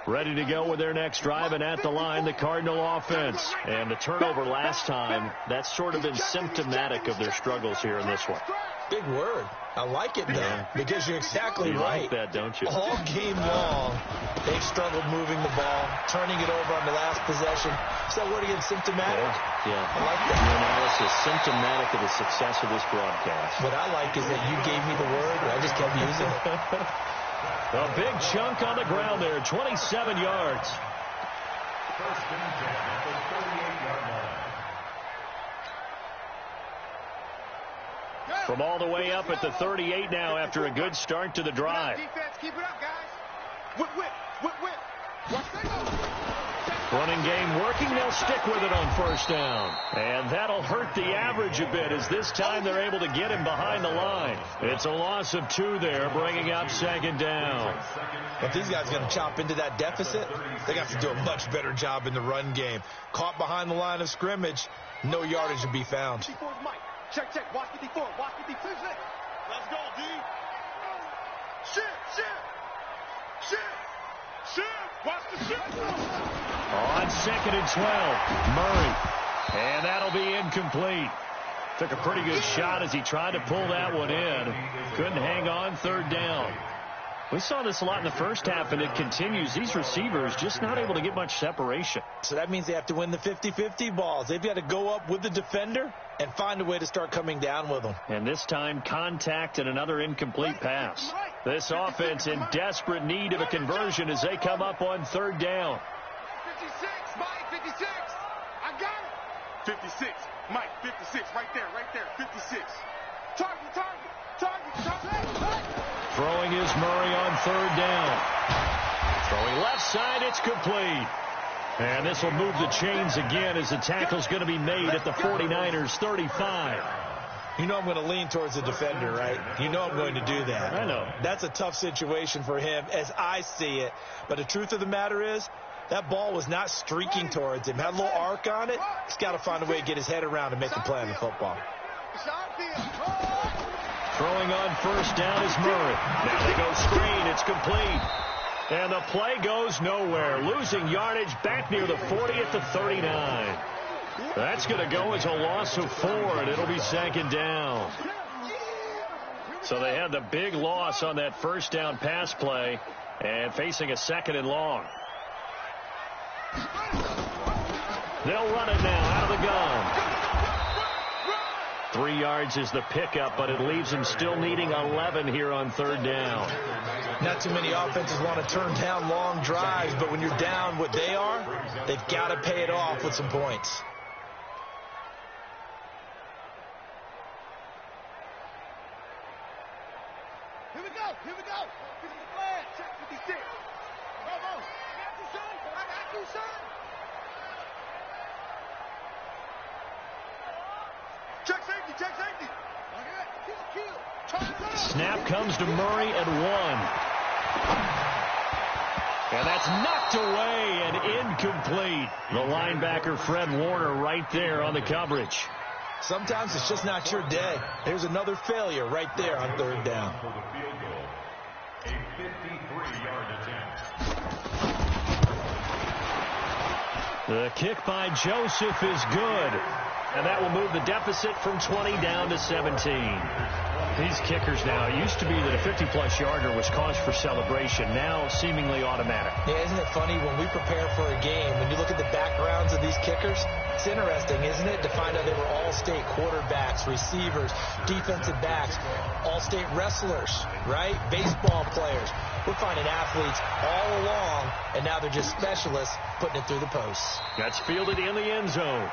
Ready to go with their next drive, and at the line, the Cardinal offense. And the turnover last time, that's sort of been symptomatic of their struggles here in this one. Big word. I like it, though, because you're exactly right. You like that, don't you? All game long, they've struggled moving the ball, turning it over on the last possession. So what again, symptomatic? Yeah. I like that. Your analysis, symptomatic of the success of this broadcast. What I like is that you gave me the word, and I just kept using it. A big chunk on the ground there, 27 yards. First and 10 at the 38-yard line. From all the way up at the 38 now after a good start to the drive. Defense, keep it up, guys. Whip, whip, whip, whip. Watch that go. Running game working, they'll stick with it on 1st down. And that'll hurt the average a bit, as this time they're able to get him behind the line. It's a loss of 2 there, bringing up 2nd down. If these guys are going to chop into that deficit, they got to do a much better job in the run game. Caught behind the line of scrimmage, no yardage to be found. Check, check. Watch 54. Watch 54. Let's go, D. Shit. Watch the shit. On 2nd and 12, Murray. And that'll be incomplete. Took a pretty good shot as he tried to pull that one in. Couldn't hang on, 3rd down. We saw this a lot in the first half, and it continues. These receivers just not able to get much separation. So that means they have to win the 50-50 balls. They've got to go up with the defender and find a way to start coming down with them. And this time, contact and another incomplete pass. This offense in desperate need of a conversion as they come up on 3rd down. 56, Mike, 56. I got it. 56, Mike, 56, right there, 56. Target. Throwing is Murray on 3rd down. Throwing left side, it's complete. And this will move the chains again as the tackle's going to be made at the 49ers 35. You know I'm going to lean towards the defender, right? You know I'm going to do that. I know. That's a tough situation for him as I see it. But the truth of the matter is, that ball was not streaking towards him. Had a little arc on it. He's got to find a way to get his head around and make a play on the football. Throwing on first down is Murray. Now they go screen. It's complete. And the play goes nowhere. Losing yardage back near the 40 at the 39. That's going to go as a loss of 4, and it'll be second down. So they had the big loss on that first down pass play and facing a second and long. They'll run it now out of the gun. 3 yards is the pickup, but it leaves them still needing 11 here on third down. Not too many offenses want to turn down long drives, but when you're down what they are, they've got to pay it off with some points. Here we go. This is the flag. Check 56. Come on. I got you, son. Check safety. Snap comes to Murray at 1. And that's knocked away and incomplete. The linebacker Fred Warner right there on the coverage. Sometimes it's just not your day. There's another failure right there on third down. For the field goal, a 53-yard attempt. The kick by Joseph is good. And that will move the deficit from 20 down to 17. These kickers now, it used to be that a 50-plus yarder was cause for celebration. Now seemingly automatic. Yeah, isn't it funny when we prepare for a game, when you look at the backgrounds of these kickers, it's interesting, isn't it, to find out they were all-state quarterbacks, receivers, defensive backs, all-state wrestlers, right? Baseball players. We're finding athletes all along, and now they're just specialists putting it through the posts. That's fielded in the end zone.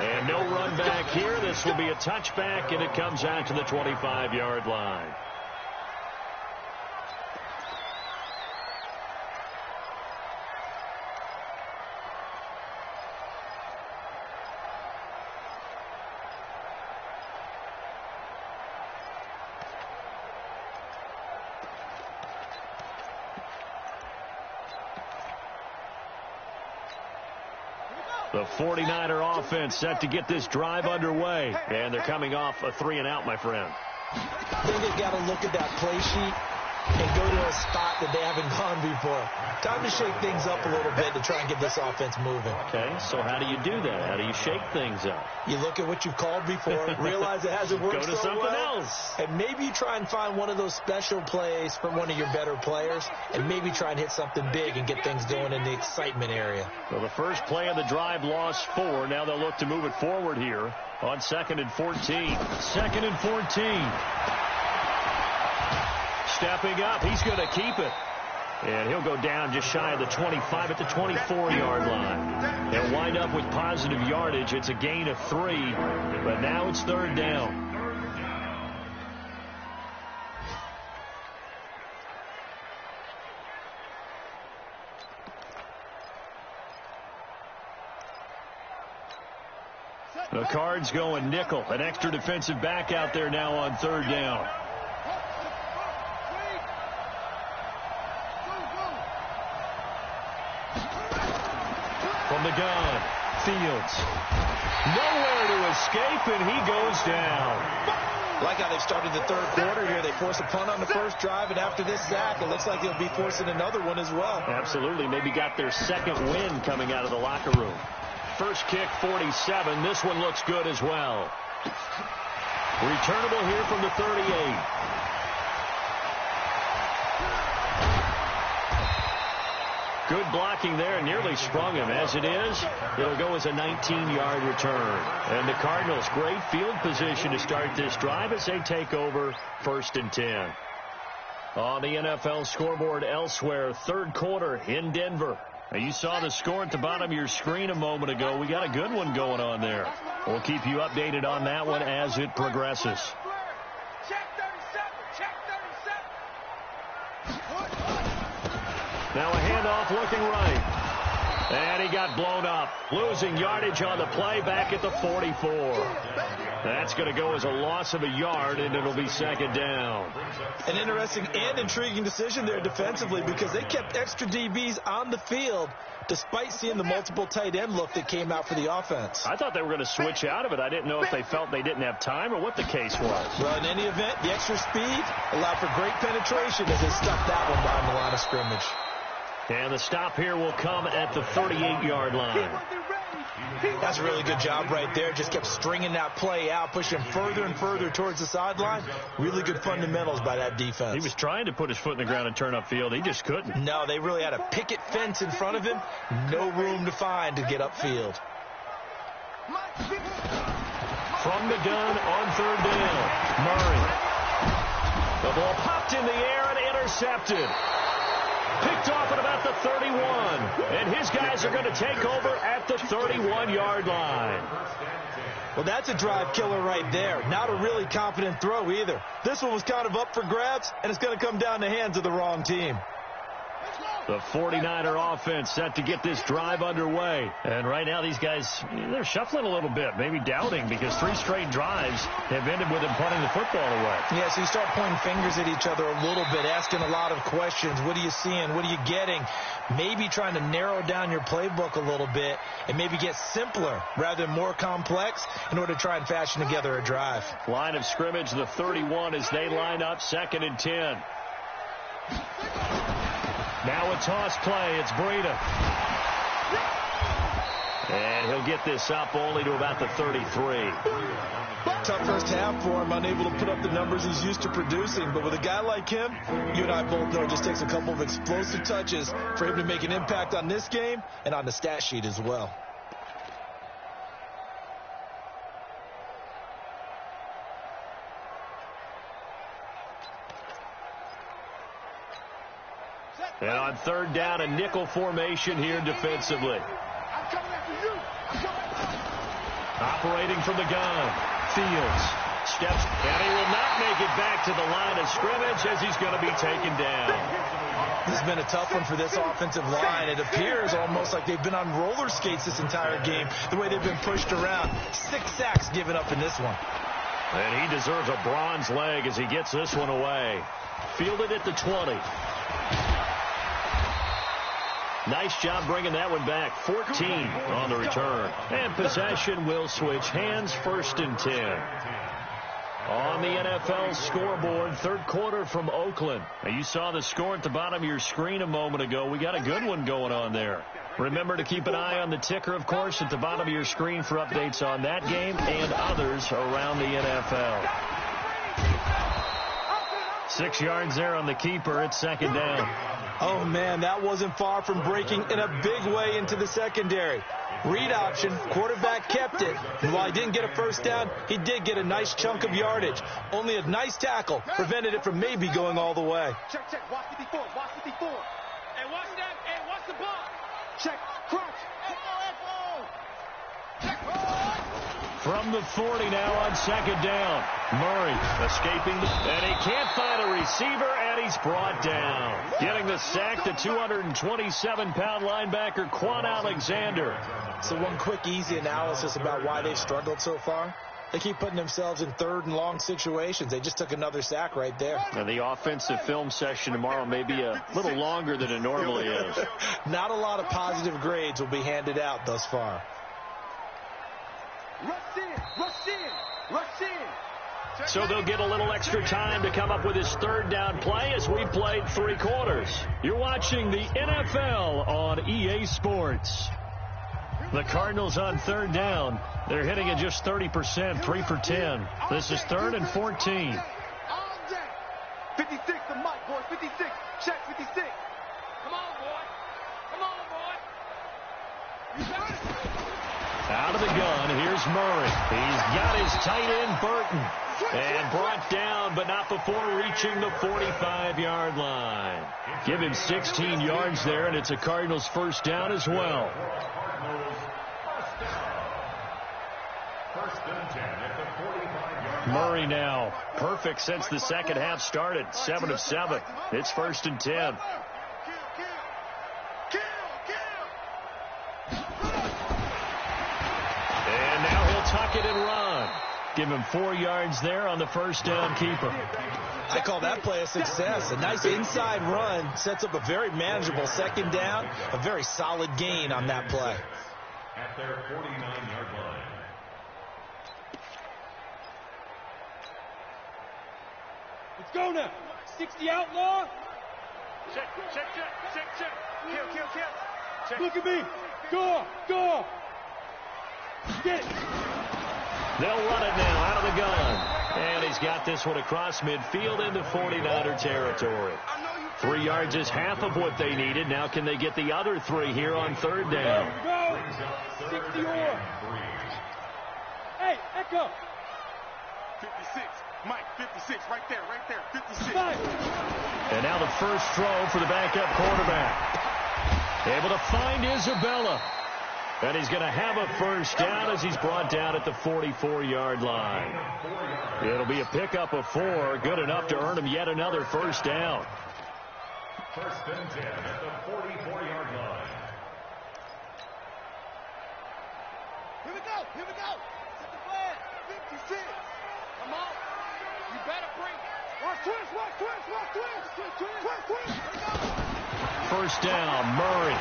And no run back here. This will be a touchback, and it comes out to the 25-yard line. The 49er offense set to get this drive underway. And they're coming off a 3-and-out, my friend. I think they've got to look at that play sheet and go to a spot that they haven't gone before. Time to shake things up a little bit to try and get this offense moving. Okay, so how do you do that? How do you shake things up? You look at what you've called before, realize it hasn't worked Go to so something well, else. and maybe you try and find one of those special plays from one of your better players, and maybe try and hit something big and get things going in the excitement area. So the first play of the drive lost 4. Now they'll look to move it forward here on 2nd and 14. 2nd and 14. Stepping up, he's going to keep it. And he'll go down just shy of the 25 at the 24-yard line. They'll wind up with positive yardage. It's a gain of 3, but now it's third down. The Cards going nickel. An extra defensive back out there now on third down. From the gun, Fields. Nowhere to escape, and he goes down. Like how they've started the third quarter here. They force a punt on the first drive, and after this sack, it looks like they'll be forcing another one as well. Absolutely. Maybe got their second win coming out of the locker room. First kick, 47. This one looks good as well. Returnable here from the 38. Good blocking there, nearly sprung him. As it is, it'll go as a 19-yard return. And the Cardinals, great field position to start this drive as they take over 1st and 10. On the NFL scoreboard elsewhere, third quarter in Denver. Now, you saw the score at the bottom of your screen a moment ago. We got a good one going on there. We'll keep you updated on that one as it progresses. Now a handoff looking right. And he got blown up. Losing yardage on the play back at the 44. That's going to go as a loss of a yard, and it'll be second down. An interesting and intriguing decision there defensively because they kept extra DBs on the field despite seeing the multiple tight end look that came out for the offense. I thought they were going to switch out of it. I didn't know if they felt they didn't have time or what the case was. Well, in any event, the extra speed allowed for great penetration as they stuck that one behind the line of scrimmage. And the stop here will come at the 38-yard line. That's a really good job right there. Just kept stringing that play out, pushing further and further towards the sideline. Really good fundamentals by that defense. He was trying to put his foot in the ground and turn upfield. He just couldn't. No, they really had a picket fence in front of him. No room to find to get upfield. From the gun on third down, Murray. The ball popped in the air and intercepted. Picked off at about the 31. And his guys are going to take over at the 31-yard line. Well, that's a drive killer right there. Not a really confident throw either. This one was kind of up for grabs, and it's going to come down the hands of the wrong team. The 49er offense set to get this drive underway. And right now these guys, they're shuffling a little bit, maybe doubting, because 3 straight drives have ended with them punting the football away. Yeah, so you start pointing fingers at each other a little bit, asking a lot of questions. What are you seeing? What are you getting? Maybe trying to narrow down your playbook a little bit and maybe get simpler rather than more complex in order to try and fashion together a drive. Line of scrimmage, the 31 as they line up, 2nd and 10. Now a toss play. It's Breida. And he'll get this up only to about the 33. Tough first half for him, unable to put up the numbers he's used to producing. But with a guy like him, you and I both know it just takes a couple of explosive touches for him to make an impact on this game and on the stat sheet as well. And on third down, a nickel formation here defensively. Operating from the gun. Fields steps, and he will not make it back to the line of scrimmage as he's going to be taken down. This has been a tough one for this offensive line. It appears almost like they've been on roller skates this entire game, the way they've been pushed around. 6 sacks given up in this one. And he deserves a bronze leg as he gets this one away. Fielded at the 20. Nice job bringing that one back. 14 on the return. And possession will switch hands, 1st and 10. On the NFL scoreboard, 3rd quarter from Oakland. Now, you saw the score at the bottom of your screen a moment ago. We got a good one going on there. Remember to keep an eye on the ticker, of course, at the bottom of your screen for updates on that game and others around the NFL. 6 yards there on the keeper. It's 2nd down. Oh, man, that wasn't far from breaking in a big way into the secondary. Read option, quarterback kept it. And while he didn't get a first down, he did get a nice chunk of yardage. Only a nice tackle prevented it from maybe going all the way. Check, watch the before, Hey, watch that, hey, watch the ball. Check, crunch. From the 40 now on 2nd down. Murray escaping, and he can't find a receiver, and he's brought down. Getting the sack, the 227-pound linebacker, Quan Alexander. So one quick, easy analysis about why they've struggled so far. They keep putting themselves in 3rd and long situations. They just took another sack right there. And the offensive film session tomorrow may be a little longer than it normally is. Not a lot of positive grades will be handed out thus far. Rush in. So they'll get a little extra time to come up with his 3rd down play as we played 3 quarters. You're watching the NFL on EA Sports. The Cardinals on 3rd down. They're hitting at just 30%, 3 for 10. This is 3rd and 14. All day. 56 to Mike, boy. 56. Check 56. Come on, boy. You got it. Out of the gun, here's Murray. He's got his tight end, Burton. And brought down, but not before reaching the 45-yard line. Give him 16 yards there, and it's a Cardinals 1st down as well. Murray now, perfect since the 2nd half started. 7 of 7. It's 1st and 10. tuck it and run. Give him 4 yards there on the first down keeper. I call that play a success. A nice inside run sets up a very manageable second down. A very solid gain on that play. At their 49-yard line. Let's go now. 60 outlaw. Check. Kill. Check. Look at me. Go. Get it. They'll run it now out of the gun. And he's got this one across midfield into 49er territory. 3 yards is half of what they needed. Now can they get the other 3 here on third down? Go. 60 or. Hey, Echo. 56. Mike, 56. Right there. 56. And now the first throw for the backup quarterback. Able to find Isabella. And he's going to have a first down as he's brought down at the 44-yard line. It'll be a pickup of 4. Good enough to earn him yet another first down. First and 10 at the 44-yard line. Here we go. Set the flag. 56. Come on. You better bring it. Watch twist. First down, Murray.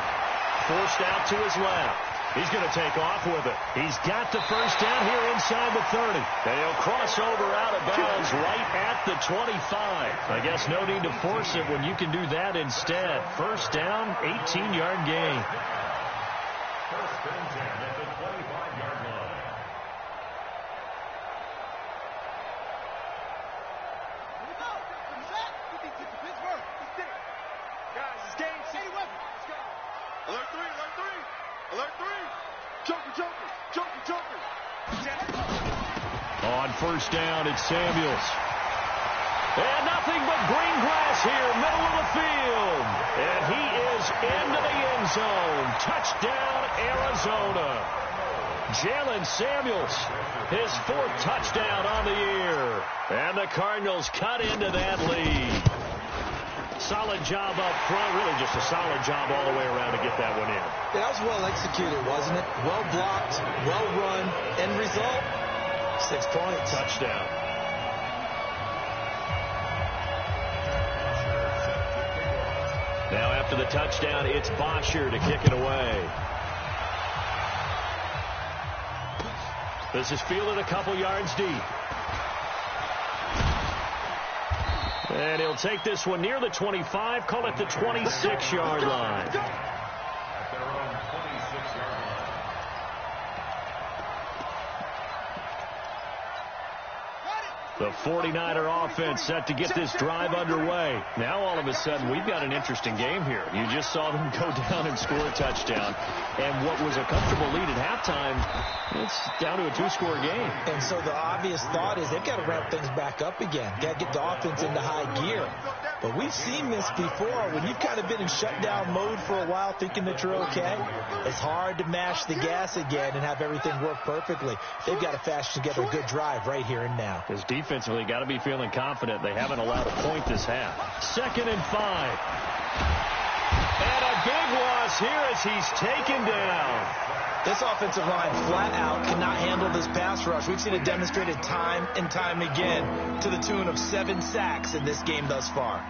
Forced out to his left. He's going to take off with it. He's got the first down here inside the 30. And he'll cross over out of bounds right at the 25. I guess no need to force it when you can do that instead. First down, 18-yard gain. First and 10 at the 25-yard line. Here we go. Set. 50 Pittsburgh. Let's get it. Guys, it's game. City weapon. Let's go. Alert 3. Alert 3. Joker. On first down, it's Samuels. And nothing but green grass here, middle of the field. And he is into the end zone. Touchdown, Arizona. Jalen Samuels, his 4th touchdown on the year. And the Cardinals cut into that lead. Solid job up front, really just a solid job all the way around to get that one in. Yeah, that was well executed, wasn't it? Well blocked, well run. End result, 6 points. Touchdown. Now after the touchdown, it's Bosher to kick it away. This is fielded a couple yards deep. And he'll take this one near the 25, call it the 26-yard line. At their own 26-yard line. The 49er offense set to get this drive underway. Now all of a sudden we've got an interesting game here. You just saw them go down and score a touchdown. And what was a comfortable lead at halftime, it's down to a 2-score game. And so the obvious thought is they've got to ramp things back up again. Got to get the offense into high gear. But we've seen this before. When you've kind of been in shutdown mode for a while thinking that you're okay, it's hard to mash the gas again and have everything work perfectly. They've got to fashion together a good drive right here and now. Because defensively, got to be feeling confident. They haven't allowed a point this half. 2nd and 5. And a big loss here as he's taken down. This offensive line flat out cannot handle this pass rush. We've seen it demonstrated time and time again to the tune of 7 sacks in this game thus far.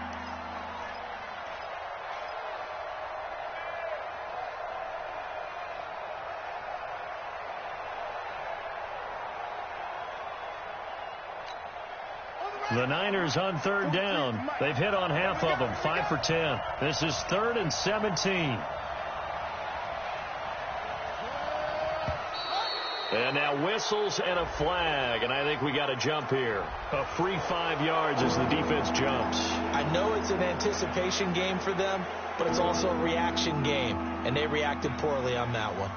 The Niners on third down. They've hit on half of them, 5 for 10. This is 3rd and 17. And now whistles and a flag, and I think we got a jump here. A free 5 yards as the defense jumps. I know it's an anticipation game for them, but it's also a reaction game, and they reacted poorly on that one.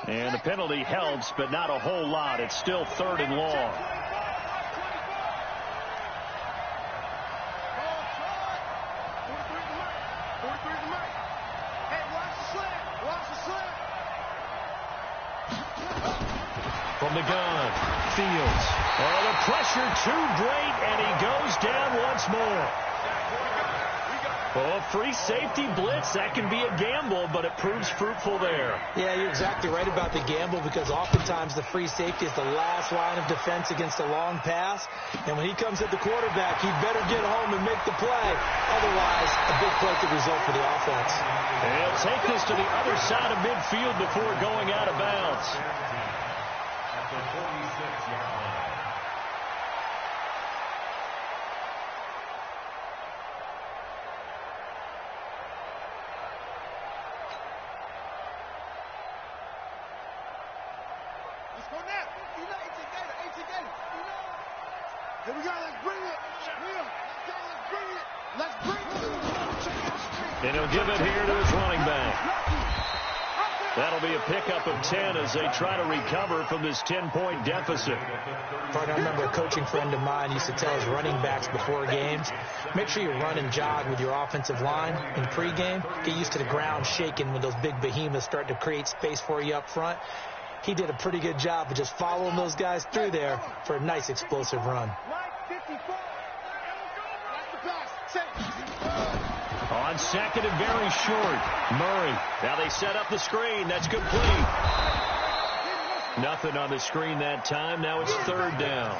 And the penalty helps, but not a whole lot. It's still 3rd and long. From the gun, Fields. Oh, the pressure too great, and he goes down once more. Oh, free safety blitz, that can be a gamble, but it proves fruitful there. Yeah, you're exactly right about the gamble because oftentimes the free safety is the last line of defense against a long pass. And when he comes at the quarterback, he better get home and make the play. Otherwise, a big play could result for the offense. And he'll take this to the other side of midfield before going out of bounds. At the 46-yard line. Let's go now. Here we go. Let's bring it. Let's bring it. And he'll give it here to his running back. That'll be a pickup of 10 as they try to recover from this 10-point deficit. I remember a coaching friend of mine used to tell his running backs before games, make sure you run and jog with your offensive line in pregame. Get used to the ground shaking when those big behemoths start to create space for you up front. He did a pretty good job of just following those guys through there for a nice explosive run. On second and very short, Murray. Now they set up the screen. That's complete. Nothing on the screen that time. Now it's third down.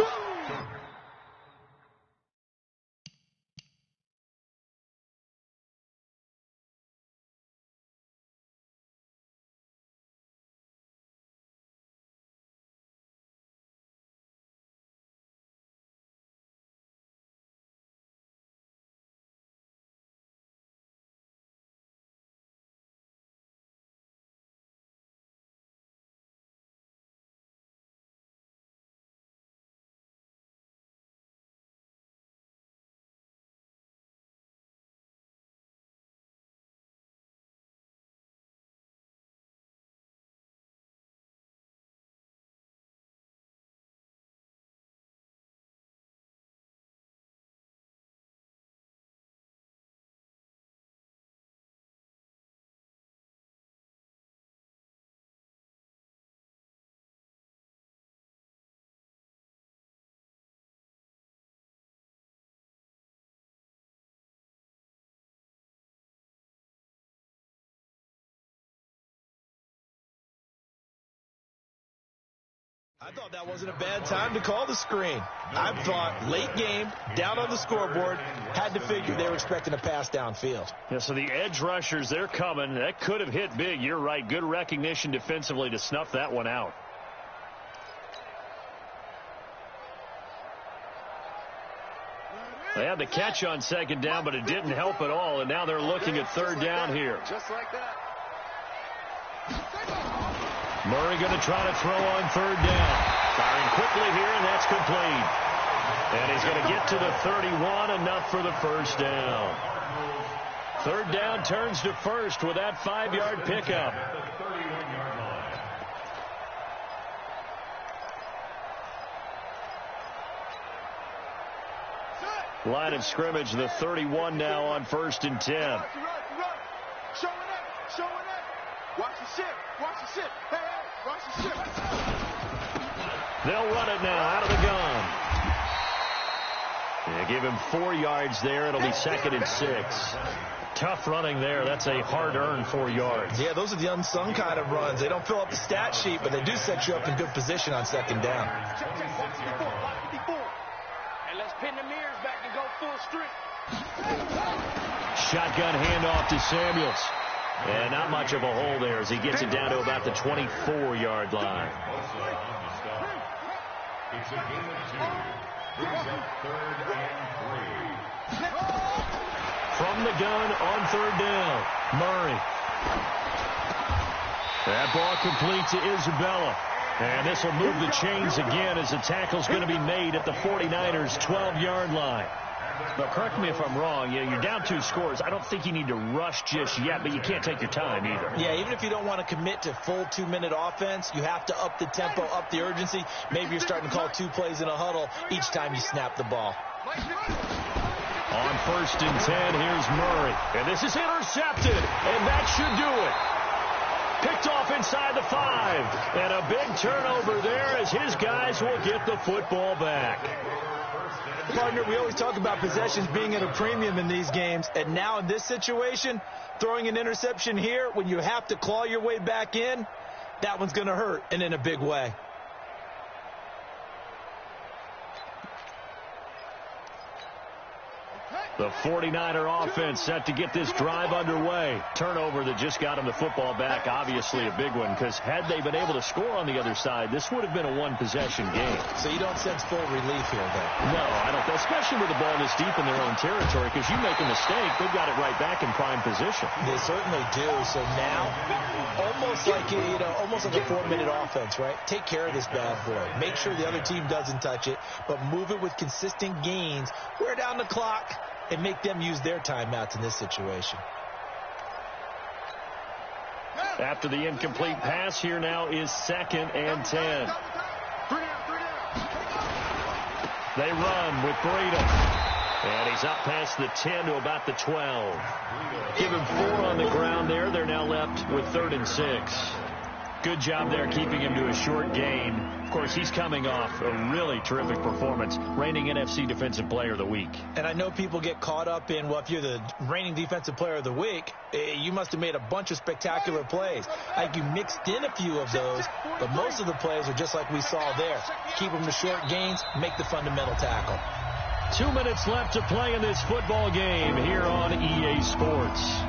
I thought that wasn't a bad time to call the screen. I thought late game, down on the scoreboard, had to figure they were expecting a pass downfield. Yeah, so the edge rushers, they're coming. That could have hit big. You're right. Good recognition defensively to snuff that one out. They had the catch on second down, but it didn't help at all, and now they're looking at third down here. Just like that. Murray going to try to throw on third down. Firing quickly here, and that's complete. And he's going to get to the 31, enough for the first down. Third down turns to first with that 5-yard pickup. Line of scrimmage, the 31 now on 1st and 10. Run. Showing up. Watch the ship. Hey, watch the ship. They'll run it now out of the gun. Yeah, give him 4 yards there. It'll be 2nd and 6. Tough running there. That's a hard-earned 4 yards. Yeah, those are the unsung kind of runs. They don't fill up the stat sheet, but they do set you up in good position on 2nd down. And let's pin the mirrors back and go full strength. Shotgun handoff to Samuels. And not much of a hole there as he gets it down to about the 24-yard line. It's a gain of 2. Brings up 3rd and 3. From the gun on third down, Murray. That ball complete to Isabella. And this will move the chains again as the tackle's going to be made at the 49ers' 12-yard line. But correct me if I'm wrong, you're down 2 scores. I don't think you need to rush just yet, but you can't take your time either. Yeah, even if you don't want to commit to full 2-minute offense, you have to up the tempo, up the urgency. Maybe you're starting to call 2 plays in a huddle each time you snap the ball. On 1st and 10, here's Murray. And this is intercepted, and that should do it. Picked off inside the 5. And a big turnover there as his guys will get the football back. Partner, we always talk about possessions being at a premium in these games, and now in this situation, throwing an interception here when you have to claw your way back in, that one's going to hurt, and in a big way. The 49er offense set to get this drive underway. Turnover that just got him the football back, obviously a big one, because had they been able to score on the other side, this would have been a one-possession game. So you don't sense full relief here, though? No, I don't, especially with the ball this deep in their own territory, because you make a mistake, they've got it right back in prime position. They certainly do. So now, almost like a 4-minute offense, right? Take care of this bad boy. Make sure the other team doesn't touch it, but move it with consistent gains. Wear down the clock and make them use their timeouts in this situation. After the incomplete pass, here now is 2nd and 10. They run with Breedham. And he's up past the 10 to about the 12. Give him 4 on the ground there. They're now left with 3rd and 6. Good job there keeping him to a short gain. Of course, he's coming off a really terrific performance, reigning NFC Defensive Player of the Week. And I know people get caught up in, well, if you're the reigning Defensive Player of the Week, you must have made a bunch of spectacular plays. Like you mixed in a few of those, but most of the plays are just like we saw there. Keep them to short gains, make the fundamental tackle. 2 minutes left to play in this football game here on EA Sports.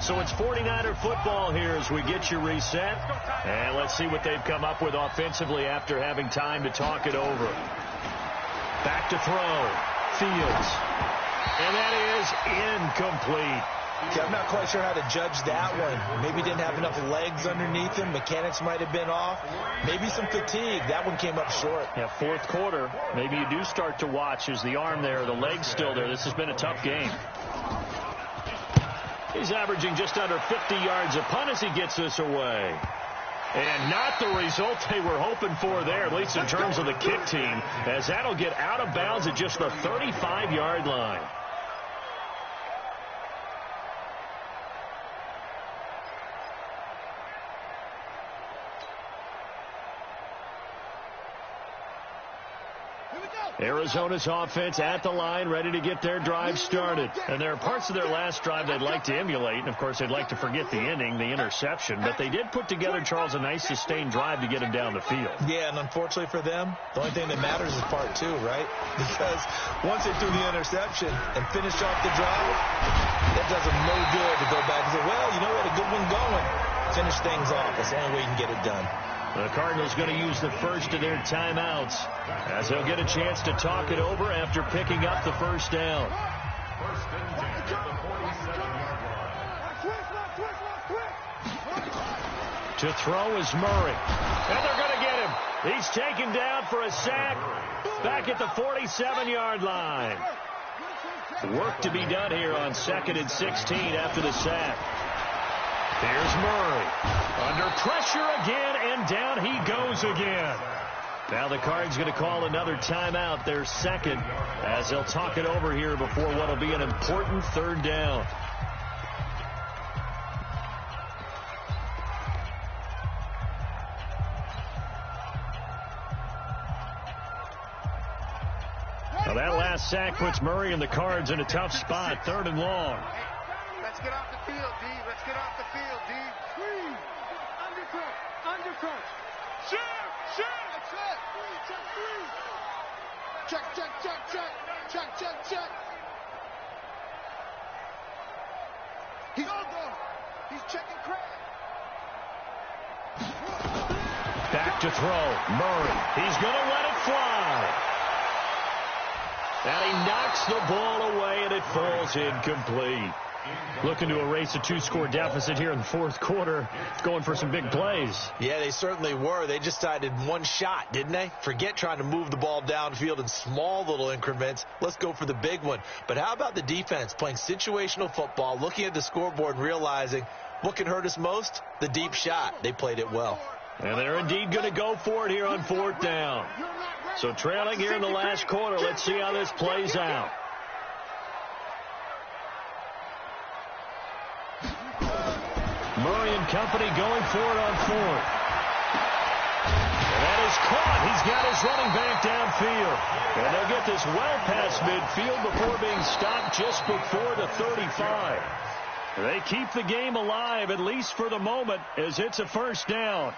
So it's 49er football here as we get you reset. And let's see what they've come up with offensively after having time to talk it over. Back to throw. Fields. And that is incomplete. I'm not quite sure how to judge that one. Maybe didn't have enough legs underneath him. Mechanics might have been off. Maybe some fatigue. That one came up short. Yeah, 4th quarter. Maybe you do start to watch. Is the arm there, the leg's still there? This has been a tough game. He's averaging just under 50 yards a punt as he gets this away. And not the result they were hoping for there, at least in terms of the kick team, as that'll get out of bounds at just the 35-yard line. Arizona's offense at the line, ready to get their drive started. And there are parts of their last drive they'd like to emulate. And, of course, they'd like to forget the ending, the interception. But they did put together, Charles, a nice sustained drive to get him down the field. Yeah, and unfortunately for them, the only thing that matters is part 2, right? Because once they threw the interception and finished off the drive, that does them no good to go back and say, well, you know what, a good one going. Finish things off. That's the only way you can get it done. The Cardinals going to use the first of their timeouts as they'll get a chance to talk it over after picking up the first down. First and 10 at the 47-yard line. To throw is Murray. And they're going to get him. He's taken down for a sack back at the 47-yard line. Work to be done here on 2nd and 16 after the sack. Here's Murray. Under pressure again, and down he goes again. Now the Cards going to call another timeout, their 2nd, as they'll talk it over here before what will be an important 3rd down. Now that last sack puts Murray and the Cards in a tough spot, 3rd and long. Let's get off the field, D. Let's get off the field, D. Freeze. Undercut. Shoot. That's it. Check. He's checking Craig. Back to throw. Murray. He's going to let it fly. And he knocks the ball away, and it falls incomplete. Looking to erase a 2-score deficit here in the 4th quarter. Going for some big plays. Yeah, they certainly were. They just decided one shot, didn't they? Forget trying to move the ball downfield in small little increments. Let's go for the big one. But how about the defense playing situational football, looking at the scoreboard and realizing what can hurt us most? The deep shot. They played it well. And they're indeed going to go for it here on 4th down. So trailing here in the last quarter. Let's see how this plays out. Murray and company going for it on 4th. got his running back downfield. And they'll get this well past midfield before being stopped just before the 35. They keep the game alive, at least for the moment, as it's a first down.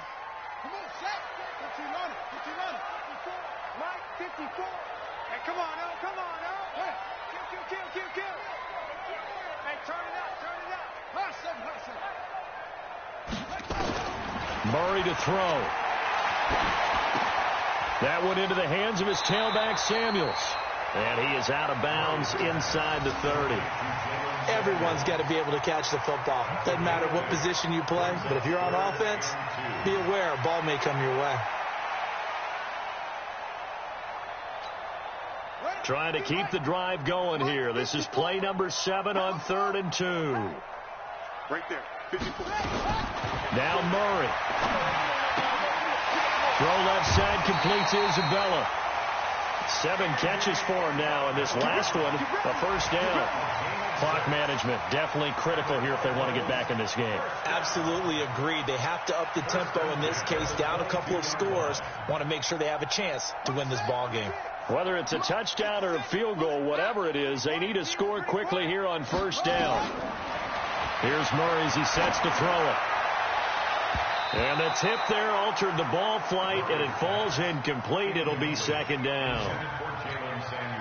Come on, Shaq. Get you running. Get you running. 54. Mike, 54. Hey, come on, now. Come on, now. Hey, kill. Hey, turn it up. Murray to throw. That went into the hands of his tailback, Samuels. And he is out of bounds inside the 30. Everyone's got to be able to catch the football. Doesn't matter what position you play, but if you're on offense, be aware a ball may come your way. Trying to keep the drive going here. This is play number 7 on 3rd and 2. Right there. 54. Now Murray. Throw left side, complete to Isabella. 7 catches for him now, and this last one, a first down. Clock management, definitely critical here if they want to get back in this game. Absolutely agreed. They have to up the tempo in this case, down a couple of scores. Want to make sure they have a chance to win this ball game. Whether it's a touchdown or a field goal, whatever it is, they need to score quickly here on first down. Here's Murray as he sets to throw it. And the tip there altered the ball flight, and it falls incomplete. It'll be second down.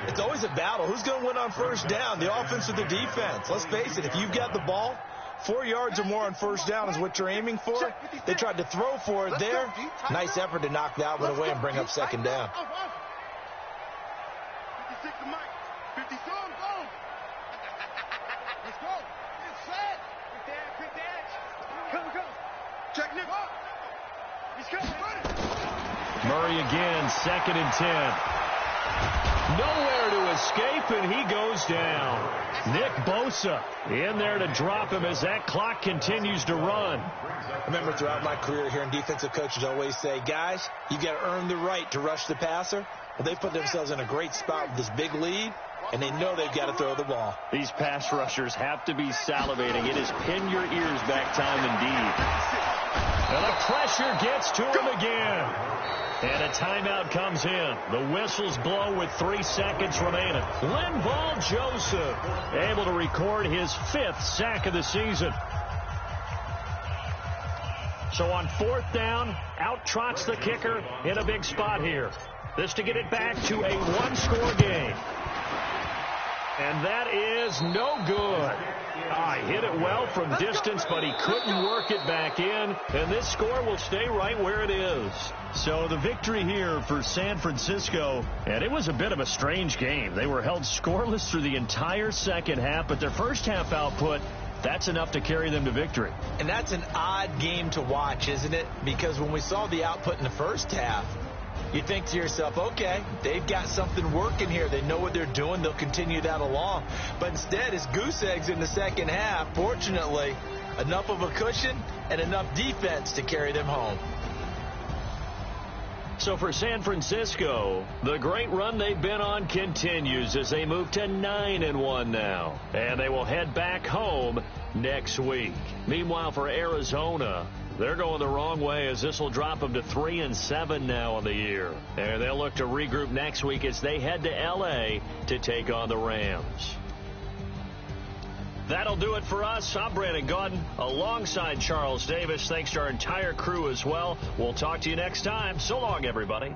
It's always a battle. Who's going to win on first down, the offense or the defense? Let's face it, if you've got the ball, 4 yards or more on first down is what you're aiming for. They tried to throw for it there. Nice effort to knock that one away and bring up second down. 56 to Mike. 50 to him. Go. Let's go. It's set. Quick dash. Come. Check Nick. He's coming. Murray again, 2nd and 10. Nowhere to escape, and he goes down. Nick Bosa in there to drop him as that clock continues to run. Remember, throughout my career here in defensive coaches always say, guys, you got to earn the right to rush the passer. Well, they put themselves in a great spot with this big lead, and they know they've got to throw the ball. These pass rushers have to be salivating. It is pin your ears back time indeed. And the pressure gets to him again. And a timeout comes in. The whistles blow with 3 seconds remaining. Linval Joseph able to record his 5th sack of the season. So on 4th down, out trots the kicker in a big spot here. This to get it back to a 1-score game. And that is no good. He hit it well from distance, but he couldn't work it back in. And this score will stay right where it is. So the victory here for San Francisco, and it was a bit of a strange game. They were held scoreless through the entire second half, but their first half output, that's enough to carry them to victory. And that's an odd game to watch, isn't it? Because when we saw the output in the first half, you think to yourself, okay, they've got something working here. They know what they're doing. They'll continue that along. But instead, it's goose eggs in the second half. Fortunately, enough of a cushion and enough defense to carry them home. So for San Francisco, the great run they've been on continues as they move to 9-1 now. And they will head back home next week. Meanwhile, for Arizona, they're going the wrong way as this will drop them to 3-7 now on the year. And they'll look to regroup next week as they head to L.A. to take on the Rams. That'll do it for us. I'm Brandon Gaudin alongside Charles Davis. Thanks to our entire crew as well. We'll talk to you next time. So long, everybody.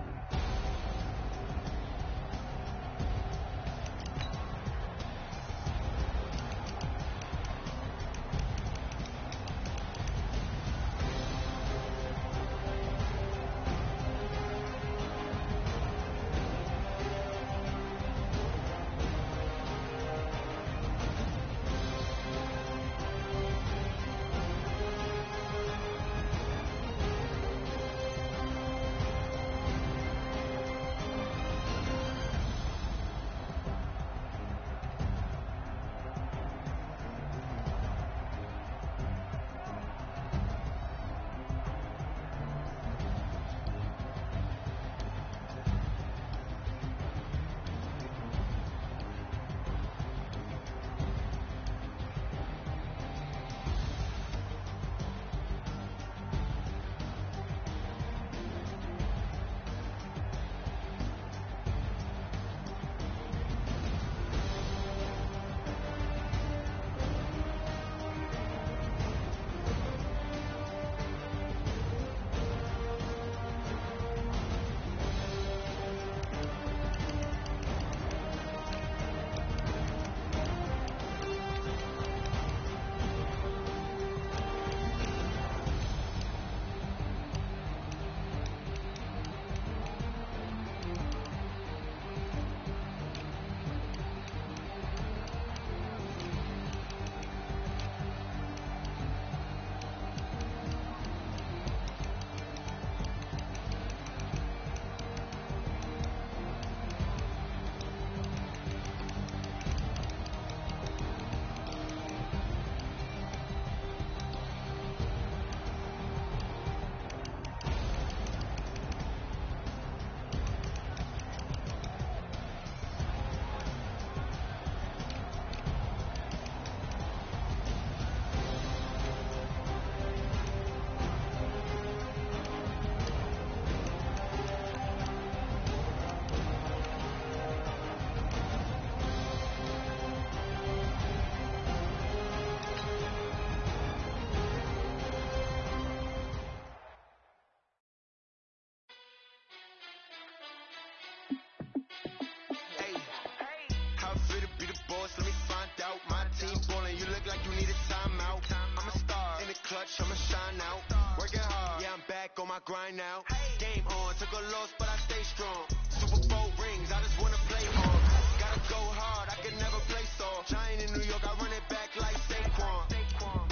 clutch, I'ma shine out. Working hard, yeah, I'm back on my grind now. Game on, took a loss, but I stay strong. Super Bowl rings, I just wanna play on. Gotta go hard, I can never play soft. Giant in New York, I run it back like Saquon.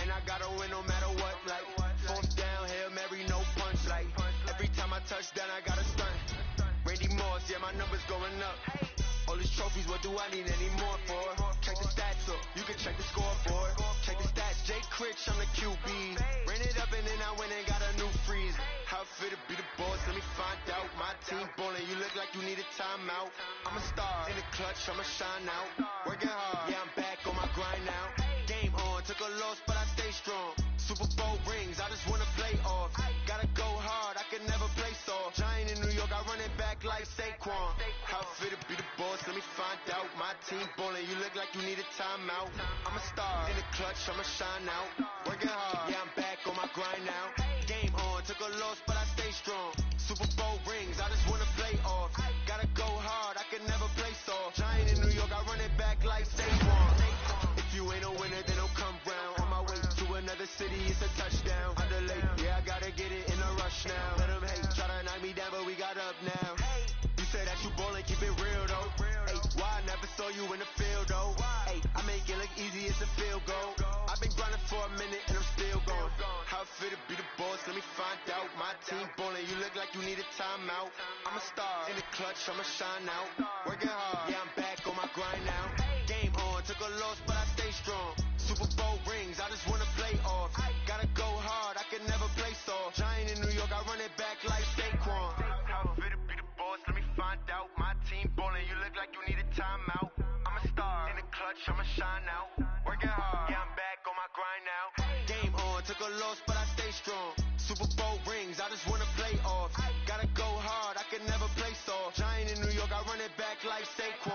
And I gotta win no matter what, like fourth down, Hail Mary, no punch, like every time I touch down, I gotta stunt. Randy Moss, yeah, my numbers going up. All these trophies, what do I need any more for? Check the stats up, you can check the scoreboard. Check the stats, Jake Critch, I'm the QB. Ran it up and then I went and got a new freeze. How fit to be the boss, let me find out. My team ballin', you look like you need a timeout. I'm a star in the clutch, I'ma shine out. Working hard, yeah, I'm back on my grind now. Game on, took a loss, but I stay strong. Super Bowl rings, I just wanna play off. Gotta go hard, I can never play soft. Giant in New York, I run it back like Saquon. How fit to be the boss, let me find out. My team ballin', you look like you need a timeout. I'm a star in the clutch, I'ma shine out. Working hard, yeah, I'm back on my grind now. Game on, took a loss, but I stay strong. Super Bowl rings, I just wanna play off. Gotta go hard, I can never play soft. Giant in New York, I run it back like Saquon. If you ain't a winner, then don't come round. On my way to another city, it's a touchdown. I'm delayed, yeah, I gotta get it in a rush now. Let them hate, try to knock me down, but we got up now. You say that you ballin', keep it real though. Hey, why I never saw you in the field though? Hey, I make it look easy, it's a field goal. I've been grinding for a minute and I'm still going. How fit to be the boss, let me find out. My team ballin', you look like you need a timeout. I'm a star in the clutch, I'ma shine out. Working hard, yeah, I'm back on my grind now. Game on, took a loss, but I stay strong. Super Bowl rings, I just wanna play off. Gotta go hard, I can never play soft. Giant in New York, I run it back like Saquon. How fit to be the boss, let me find out. My team ballin', you look like you need a timeout. I'm a star in the clutch, I'ma shine out. Working hard, yeah, I'm back on my grind now. Game on, took a loss, but I stay strong. Super Bowl rings, I just wanna play off. Gotta go hard, I can never play soft. Giant in New York, I run it back like Saquon.